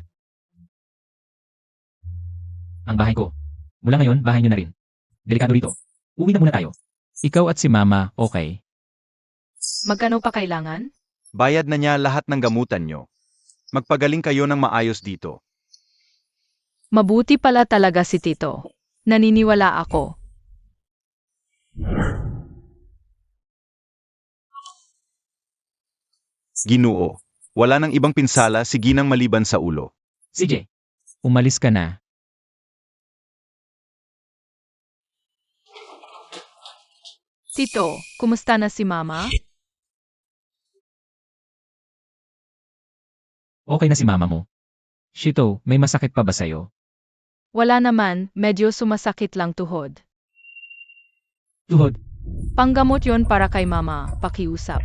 Speaker 5: Ang bahay ko. Mula ngayon, bahay niyo na rin. Delikado rito. Uwi na muna tayo. Ikaw at si Mama, okay.
Speaker 3: Magkano pa kailangan?
Speaker 1: bayad na niya lahat ng gamutan nyo. Magpagaling kayo ng maayos dito.
Speaker 3: Mabuti pala talaga si Tito. Naniniwala ako.
Speaker 1: Ginoo, wala nang ibang pinsala si Ginang maliban sa ulo.
Speaker 5: CJ, umalis ka na.
Speaker 3: Tito, kumusta na si Mama?
Speaker 5: Okay na si mama mo. Shito, may masakit pa ba sa'yo?
Speaker 3: Wala naman, medyo sumasakit lang tuhod.
Speaker 5: Tuhod,
Speaker 3: Panggamot yon para kay Mama, pakiusap.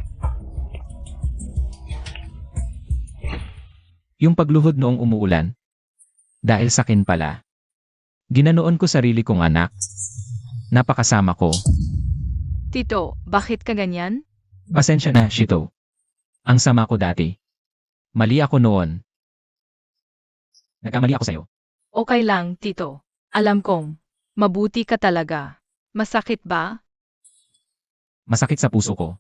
Speaker 5: yung pagluhod noong umuulan. Dahil sakin pala. Ginanoon ko sarili kong anak. Napakasama ko.
Speaker 3: Tito, bakit ka ganyan?
Speaker 5: Pasensya na, Shito. Ang sama ko dati. Mali ako noon. Nagkamali ako sa'yo.
Speaker 3: Okay lang, Tito. Alam kong, mabuti ka talaga. Masakit ba?
Speaker 5: Masakit sa puso ko.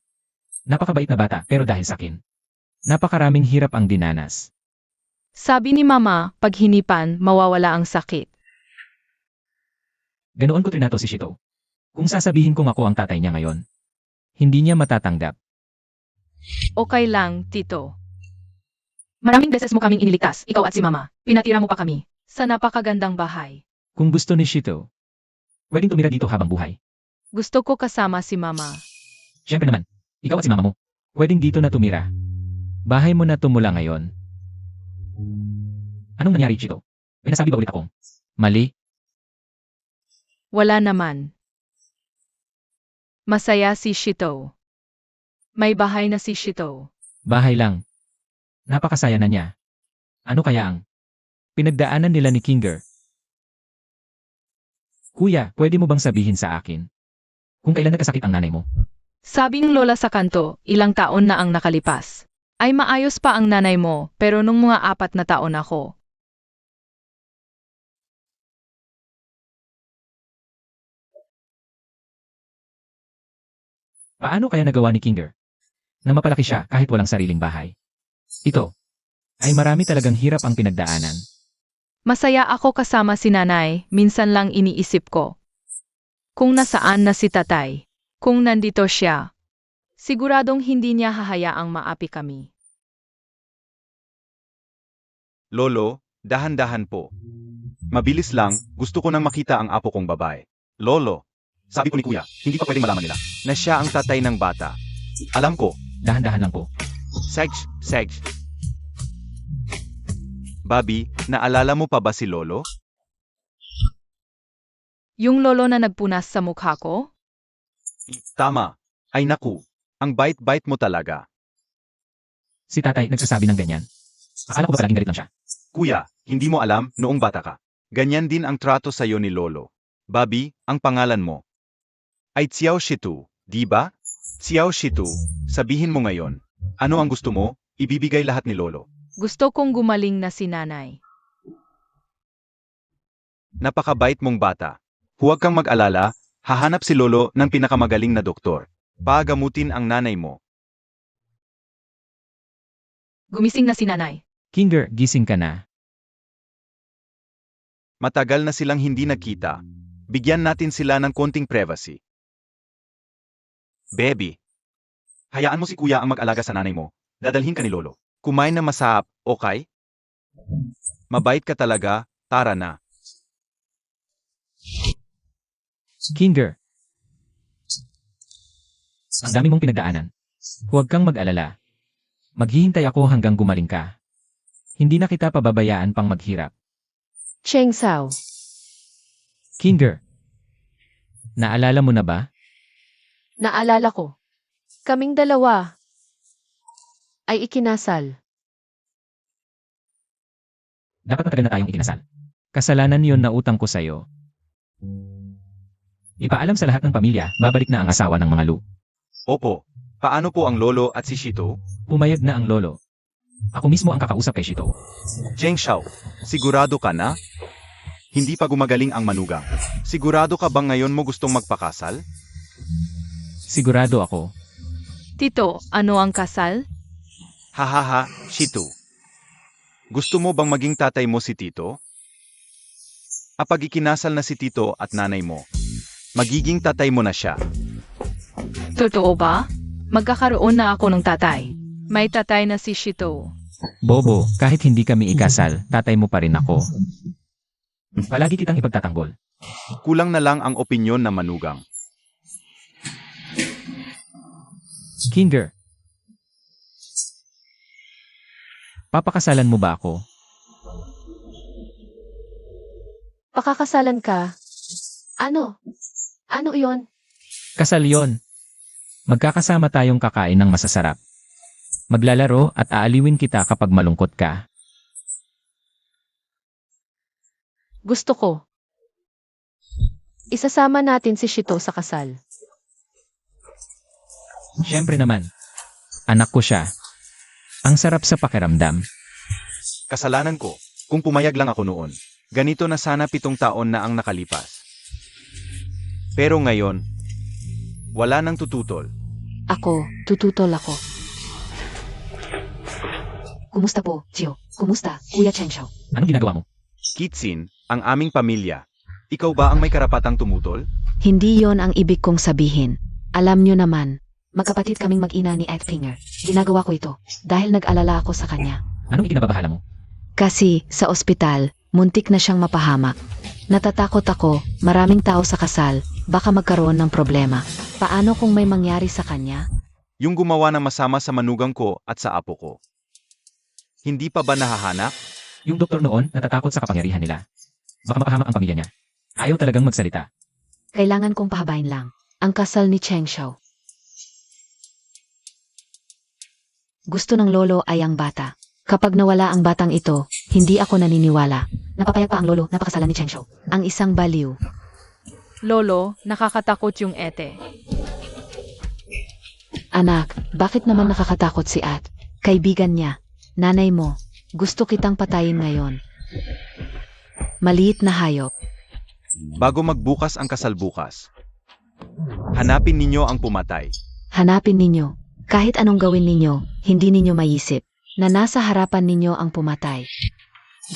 Speaker 5: Napakabait na bata pero dahil sakin. Napakaraming hirap ang dinanas.
Speaker 3: Sabi ni Mama, pag hinipan, mawawala ang sakit.
Speaker 5: Ganoon ko trinato si Shito. Kung sasabihin kong ako ang tatay niya ngayon, hindi niya matatanggap.
Speaker 3: Okay lang, Tito. Maraming beses mo kaming iniligtas, ikaw at si Mama. Pinatira mo pa kami sa napakagandang bahay.
Speaker 5: Kung gusto ni Shito, pwedeng tumira dito habang buhay.
Speaker 3: Gusto ko kasama si Mama.
Speaker 5: Siyempre naman, ikaw at si mama mo, pwedeng dito na tumira. Bahay mo na tumula ngayon. Anong nangyari, Shito? May nasabi ba ulit akong mali?
Speaker 3: Wala naman. Masaya si Shito. May bahay na si Shito.
Speaker 5: Bahay lang. Napakasaya na niya. Ano kaya ang pinagdaanan nila ni Kinger? Kuya, pwede mo bang sabihin sa akin kung kailan nagkasakit ang nanay mo?
Speaker 3: Sabi ng lola sa kanto, ilang taon na ang nakalipas. Ay maayos pa ang nanay mo, pero nung mga 4 na taon ako.
Speaker 5: Paano kaya nagawa ni Kinger na mapalaki siya kahit walang sariling bahay? Ito ay marami talagang hirap ang pinagdaanan.
Speaker 3: Masaya ako kasama si nanay, minsan lang iniisip ko. Kung nasaan na si tatay, kung nandito siya, siguradong hindi niya hahayaang maapi kami.
Speaker 1: Lolo, dahan-dahan po. Mabilis lang, gusto ko nang makita ang apo kong babae. Lolo, sabi ko ni Kuya, hindi pa pwedeng malaman nila na siya ang tatay ng bata. Alam ko,
Speaker 5: Dahan-dahan lang po.
Speaker 1: Segs. Bobby, naalala mo pa ba si Lolo?
Speaker 3: Yung lolo na nagpunas sa mukha ko?
Speaker 1: Tama. Ay naku, ang bait-bait mo talaga.
Speaker 5: Si tatay nagsasabi ng ganyan. Akala ko ba palaging galit lang siya?
Speaker 1: Kuya, hindi mo alam noong bata ka. Ganyan din ang trato sa'yo ni Lolo. Bobby, ang pangalan mo ay Xiao Shitu, di ba? Xiao Shitu, sabihin mo ngayon. Ano ang gusto mo? Ibibigay lahat ni Lolo.
Speaker 3: Gusto kong gumaling na si nanay.
Speaker 1: Napakabait mong bata. Huwag kang mag-alala, hahanap si Lolo ng pinakamagaling na doktor. Pagamutin ang nanay mo.
Speaker 3: Gumising na si nanay.
Speaker 5: Kinger, gising ka na.
Speaker 1: Matagal na silang hindi nagkita. Bigyan natin sila ng konting privacy. Baby, hayaan mo si Kuya ang mag-alaga sa nanay mo. Dadalhin ka ni Lolo. Kumain na masarap, okay? Mabait ka talaga, tara na.
Speaker 5: Kinger. Ang dami mong pinagdaanan. Huwag kang mag-alala. Maghihintay ako hanggang gumaling ka. Hindi na kita pababayaan pang maghirap.
Speaker 4: Cheng Sao.
Speaker 5: Kinger. Naalala mo na ba?
Speaker 4: Naalala ko. Kaming dalawa ay ikinasal.
Speaker 5: Dapat matagal na tayong ikinasal. Kasalanan yon na utang ko sa'yo. Ipaalam sa lahat ng pamilya, babalik na ang asawa ng mga Lu.
Speaker 1: Opo, paano po ang Lolo at si Shito?
Speaker 5: Pumayag na ang lolo. Ako mismo ang kakausap kay Shito.
Speaker 1: Zheng Xiao, sigurado ka na? Hindi pa gumagaling ang manugang. Sigurado ka bang ngayon mo gustong magpakasal?
Speaker 5: Sigurado ako.
Speaker 3: Tito, ano ang kasal?
Speaker 1: Hahaha, Shito. Gusto mo bang maging tatay mo si Tito? Kapag ikinasal na si tito at nanay mo, magiging tatay mo na siya.
Speaker 3: Totoo ba? Magkakaroon na ako ng tatay. May tatay na si Shito.
Speaker 5: Bobo, kahit hindi kami ikasal, tatay mo pa rin ako. Palagi kitang ipagtatanggol.
Speaker 1: Kulang na lang ang opinyon na manugang.
Speaker 5: Kinder. Papakasalan mo ba ako?
Speaker 4: Pakakasalan ka. Ano? Ano iyon?
Speaker 5: Kasal yon. Magkakasama tayong kakain ng masasarap. Maglalaro at aaliwin kita kapag malungkot ka.
Speaker 4: Gusto ko. Isasama natin si Shito sa kasal.
Speaker 5: Siyempre naman. Anak ko siya. Ang sarap sa pakiramdam.
Speaker 1: Kasalanan ko, kung pumayag lang ako noon. Ganito na sana 7 taon na ang nakalipas. Pero ngayon, wala nang tututol.
Speaker 2: Ako, tututol ako. Kumusta po, Gio? Kumusta, Kuya Chengxiao?
Speaker 5: Anong ginagawa mo?
Speaker 1: Kitsin, ang aming pamilya. Ikaw ba ang may karapatang tumutol?
Speaker 2: Hindi yon ang ibig kong sabihin. Alam nyo naman, magkapatid kaming mag-ina ni Ed Finger. Ginagawa ko ito dahil nag-alala ako sa kanya.
Speaker 5: Anong ikinababahala mo?
Speaker 2: Kasi sa ospital, muntik na siyang mapahamak. Natatakot ako, maraming tao sa kasal, baka magkaroon ng problema. Paano kung may mangyari sa kanya?
Speaker 1: Yung gumawa ng masama sa manugang ko at sa apo ko. Hindi pa ba nahahanap?
Speaker 5: Yung doktor noon natatakot sa kapangyarihan nila. Baka mapahamak ang pamilya niya. Ayaw talagang magsalita.
Speaker 2: Kailangan kong pahabain lang. Ang kasal ni Chengxiao. Gusto ng lolo ay ang bata. Kapag nawala ang batang ito, hindi ako naniniwala. Napapayag pa ang lolo na pakasalan ni Chengxiao. Ang isang baliw.
Speaker 3: Lolo, nakakatakot yung ete.
Speaker 2: Anak, bakit naman nakakatakot si At? Kaibigan niya. Nanay mo, gusto kitang patayin ngayon. Maliit na hayop.
Speaker 1: Bago magbukas ang kasal bukas. Hanapin ninyo ang pumatay.
Speaker 2: Hanapin ninyo. Kahit anong gawin ninyo, hindi ninyo maisip na nasa harapan ninyo ang pumatay.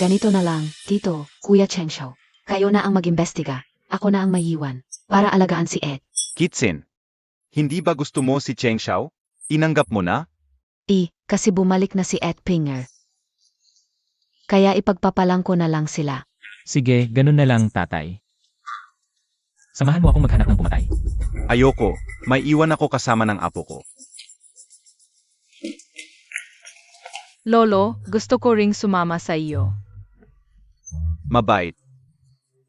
Speaker 2: Ganito na lang, Tito, Kuya Chengxiao. Kayo na ang mag-imbestiga. Ako na ang maiwan. Para alagaan si Ed.
Speaker 1: Kitsin, hindi ba gusto mo si Chengxiao? Tinanggap mo na?
Speaker 2: Kasi bumalik na si Ed Pinger. Kaya ipagpapalang ko na lang sila.
Speaker 5: Sige, ganun na lang, tatay. Samahan mo akong maghanap ng pumatay.
Speaker 1: Ayoko, may iwan ako kasama ng apo ko.
Speaker 3: Lolo, gusto ko ring sumama sa iyo.
Speaker 1: Mabait.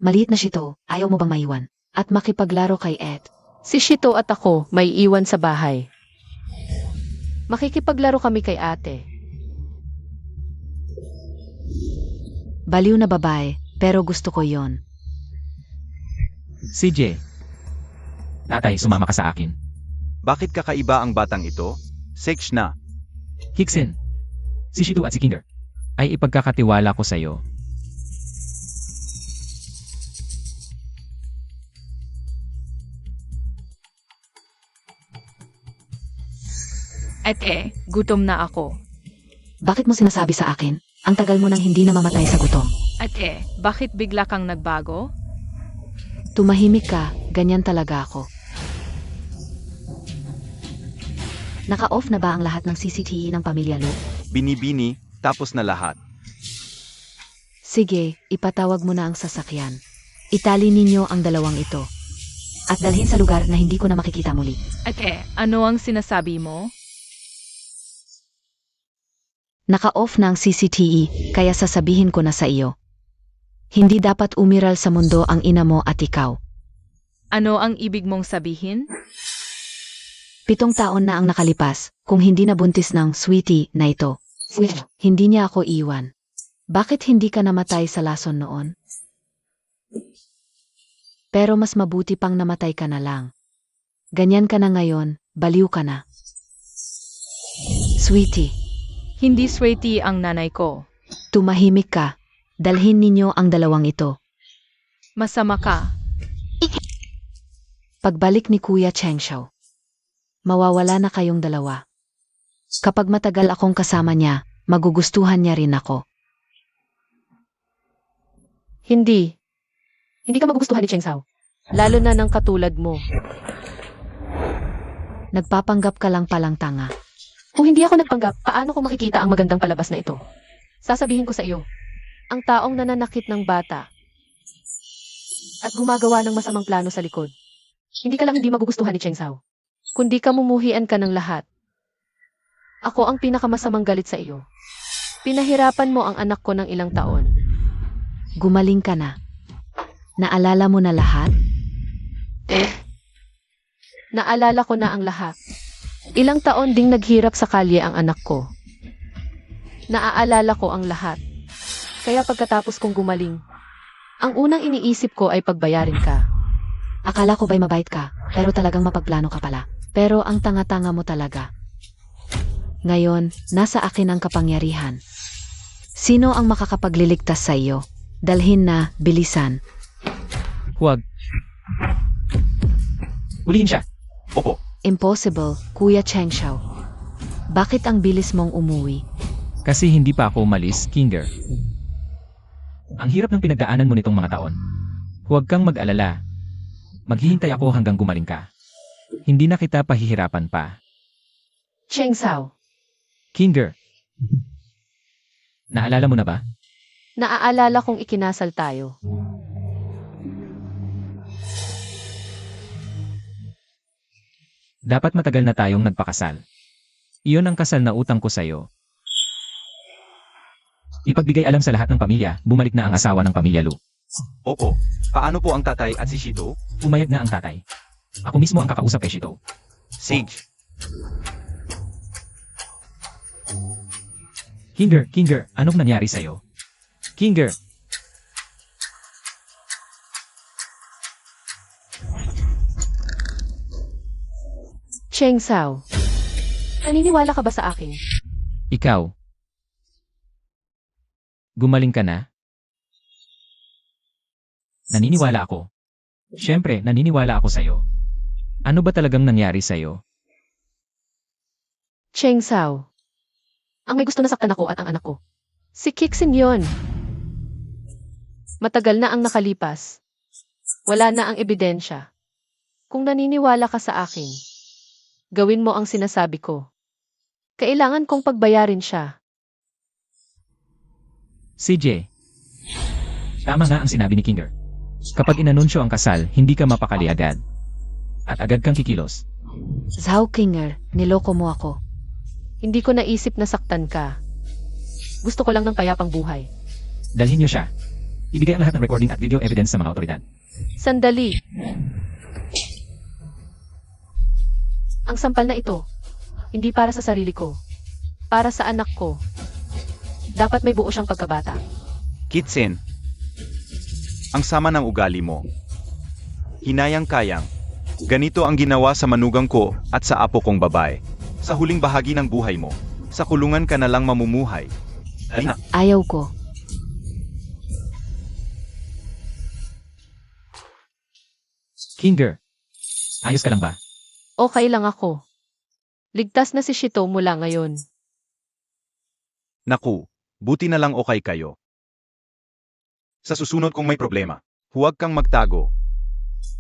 Speaker 2: Maliit na Shito, ayaw mo bang maiwan? At makipaglaro kay Ed.
Speaker 4: Si Shito at ako may iwan sa bahay. Makikipaglaro kami kay ate.
Speaker 2: Baliw na babae, pero gusto ko yon.
Speaker 5: CJ. Tatay, sumama ka sa akin.
Speaker 1: Bakit kakaiba ang batang ito? Sex na.
Speaker 5: Hickson. Si Shito at si Kinder. Ay ipagkakatiwala ko sa'yo.
Speaker 3: Ete, gutom na ako.
Speaker 2: Bakit mo sinasabi sa akin? Ang tagal mo nang hindi namamatay sa gutom.
Speaker 3: Ete, bakit bigla kang nagbago?
Speaker 2: Tumahimik ka, ganyan talaga ako. Naka-off na ba ang lahat ng CCTV ng pamilya Lu?
Speaker 1: Binibini, tapos na lahat.
Speaker 2: Sige, ipatawag mo na ang sasakyan. Itali ninyo ang dalawang ito. At dalhin sa lugar na hindi ko na makikita muli.
Speaker 3: Ete, ano ang sinasabi mo?
Speaker 2: Naka-off na ang CCTV, kaya sasabihin ko na sa iyo. Hindi dapat umiral sa mundo ang ina mo at ikaw.
Speaker 3: Ano ang ibig mong sabihin?
Speaker 2: 7 taon na ang nakalipas, kung hindi nabuntis ng sweetie na ito. Hindi niya ako iwan. Bakit hindi ka namatay sa lason noon? Pero mas mabuti pang namatay ka na lang. Ganyan ka na ngayon, baliw ka na. Sweetie,
Speaker 3: Hindi sweetie ang nanay ko.
Speaker 2: tumahimik ka. Dalhin ninyo ang dalawang ito.
Speaker 3: Masama ka.
Speaker 2: Pagbalik ni Kuya Chengxiao, mawawala na kayong dalawa. Kapag matagal akong kasama niya, magugustuhan niya rin ako.
Speaker 4: Hindi. Hindi ka magugustuhan ni Cheng Sao. Lalo na ng katulad mo.
Speaker 2: Nagpapanggap ka lang palang tanga.
Speaker 4: Kung hindi ako nagpanggap, paano ko makikita ang magandang palabas na ito? Sasabihin ko sa iyo, ang taong nananakit ng bata at gumagawa ng masamang plano sa likod. Hindi ka lang hindi magugustuhan ni Cheng Sao. Kundi kamumuhian ka ng lahat. Ako ang pinakamasamang galit sa iyo. Pinahirapan mo ang anak ko ng ilang taon.
Speaker 2: Gumaling ka na. Naalala mo na lahat?
Speaker 4: Naalala ko na ang lahat. Ilang taon ding naghirap sa kalye ang anak ko. Naaalala ko ang lahat. Kaya pagkatapos kong gumaling, ang unang iniisip ko ay pagbayarin ka.
Speaker 2: Akala ko ba'y mabait ka, pero talagang mapagplano ka pala. Pero ang tanga-tanga mo talaga. Ngayon, nasa akin ang kapangyarihan. Sino ang makakapagliligtas sa iyo? Dalhin na, bilisan.
Speaker 5: Huwag. Ulihin siya.
Speaker 1: Opo.
Speaker 2: Impossible, Kuya Cheng Shao. Bakit ang bilis mong umuwi?
Speaker 5: Kasi hindi pa ako umalis, Kinger. Ang hirap ng pinagdaanan mo nitong mga taon. Huwag kang mag-alala. Maghihintay ako hanggang gumaling ka. Hindi na kita pahihirapan pa.
Speaker 4: Cheng Sao,
Speaker 5: Kinger. Naalala mo na ba?
Speaker 4: naaalala kong ikinasal tayo.
Speaker 5: Dapat matagal na tayong nagpakasal. Iyon ang kasal na utang ko sa'yo. Ipagbigay alam sa lahat ng pamilya, bumalik na ang asawa ng pamilya Lu.
Speaker 1: Opo. Paano po ang tatay at si Shito?
Speaker 5: Pumayag na ang tatay. Ako mismo ang kakausap kay Shito.
Speaker 1: Sage.
Speaker 5: Kinger, anong nangyari sa'yo? Kinger!
Speaker 4: Cheng Sao, naniniwala ka ba sa akin?
Speaker 5: Ikaw. Gumaling ka na? Naniniwala ako. Siyempre, naniniwala ako sa'yo. Ano ba talagang nangyari sa'yo?
Speaker 4: Cheng Sao, ang may gusto na saktan ako at ang anak ko. Si Kixin yon. Matagal na ang nakalipas. Wala na ang ebidensya. Kung naniniwala ka sa akin, gawin mo ang sinasabi ko. Kailangan kong pagbayarin siya.
Speaker 5: CJ. Tama nga ang sinabi ni Kinger. Kapag inanunsyo ang kasal, hindi ka mapakali agad. At agad kang kikilos.
Speaker 2: Zhao Kinger, niloko mo ako.
Speaker 4: Hindi ko naisip na saktan ka. Gusto ko lang ng payapang buhay.
Speaker 5: Dalhin niyo siya. Ibigay ang lahat ng recording at video evidence sa mga otoridad.
Speaker 4: Sandali. Ang sampal na ito, hindi para sa sarili ko. Para sa anak ko. Dapat may buo siyang pagkabata.
Speaker 1: Kitsin. Ang sama ng ugali mo. Hinayang-kayang. Ganito ang ginawa sa manugang ko at sa apo kong babae. Sa huling bahagi ng buhay mo, sa kulungan ka na lang mamumuhay. Halina.
Speaker 2: Ayaw ko.
Speaker 5: Kinger. Ayos ka lang ba?
Speaker 4: Okay lang ako. Ligtas na si Shito mula ngayon.
Speaker 1: Naku, buti na lang okay kayo. Sa susunod kung may problema, huwag kang magtago.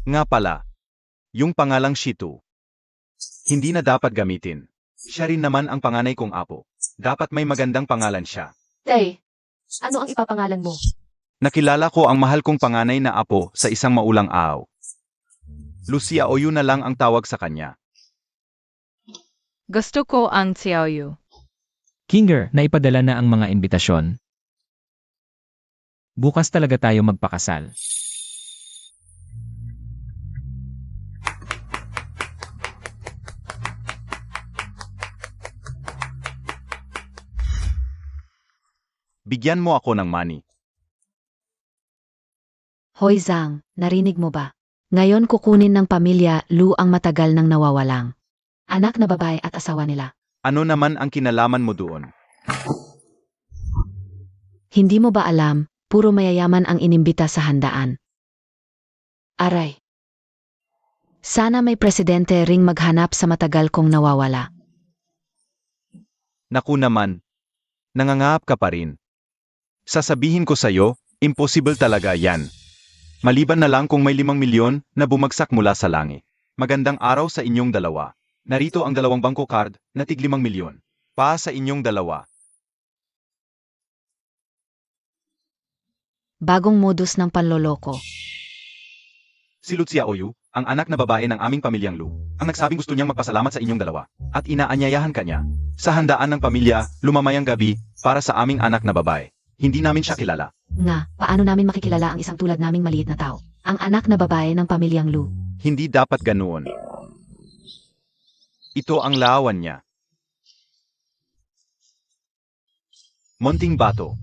Speaker 1: Nga pala, yung pangalang Shito, hindi na dapat gamitin. Siya rin naman ang panganay kong apo. Dapat may magandang pangalan siya.
Speaker 4: Tay, ano ang ipapangalan mo?
Speaker 1: Nakilala ko ang mahal kong panganay na apo sa isang maulang aaw. Lucia o yun na lang ang tawag sa kanya.
Speaker 3: Gusto ko ang Xiaoyu.
Speaker 5: Kinger, naipadala na ang mga imbitasyon. Bukas talaga tayo magpakasal.
Speaker 1: Bigyan mo ako ng money.
Speaker 2: Hoy Zhang, narinig mo ba? Ngayon kukunin ng pamilya Lu ang matagal nang nawawalang anak na babae at asawa nila.
Speaker 1: Ano naman ang kinalaman mo doon?
Speaker 2: Hindi mo ba alam, puro mayayaman ang inimbita sa handaan. Aray. Sana may presidente ring maghanap sa matagal kong nawawala.
Speaker 1: Naku naman. Nangangahap ka pa rin. Sasabihin ko sa'yo, impossible talaga yan. Maliban na lang kung may 5 milyon na bumagsak mula sa langit. Magandang araw sa inyong dalawa. Narito ang 2 bangko card na tig 5 milyon. Pa sa inyong dalawa.
Speaker 2: Bagong modus ng panloloko.
Speaker 1: Si Lucia Oyu, ang anak na babae ng aming pamilyang Lu, ang nagsabing gusto niyang magpasalamat sa inyong dalawa, at inaanyayahan ka niya, sa handaan ng pamilya, lumamayang gabi, para sa aming anak na babae. Hindi namin siya kilala.
Speaker 2: Nga, paano namin makikilala ang isang tulad naming maliit na tao? Ang anak na babae ng pamilyang Lu.
Speaker 1: Hindi dapat ganoon. Ito ang laawan niya. Monting bato.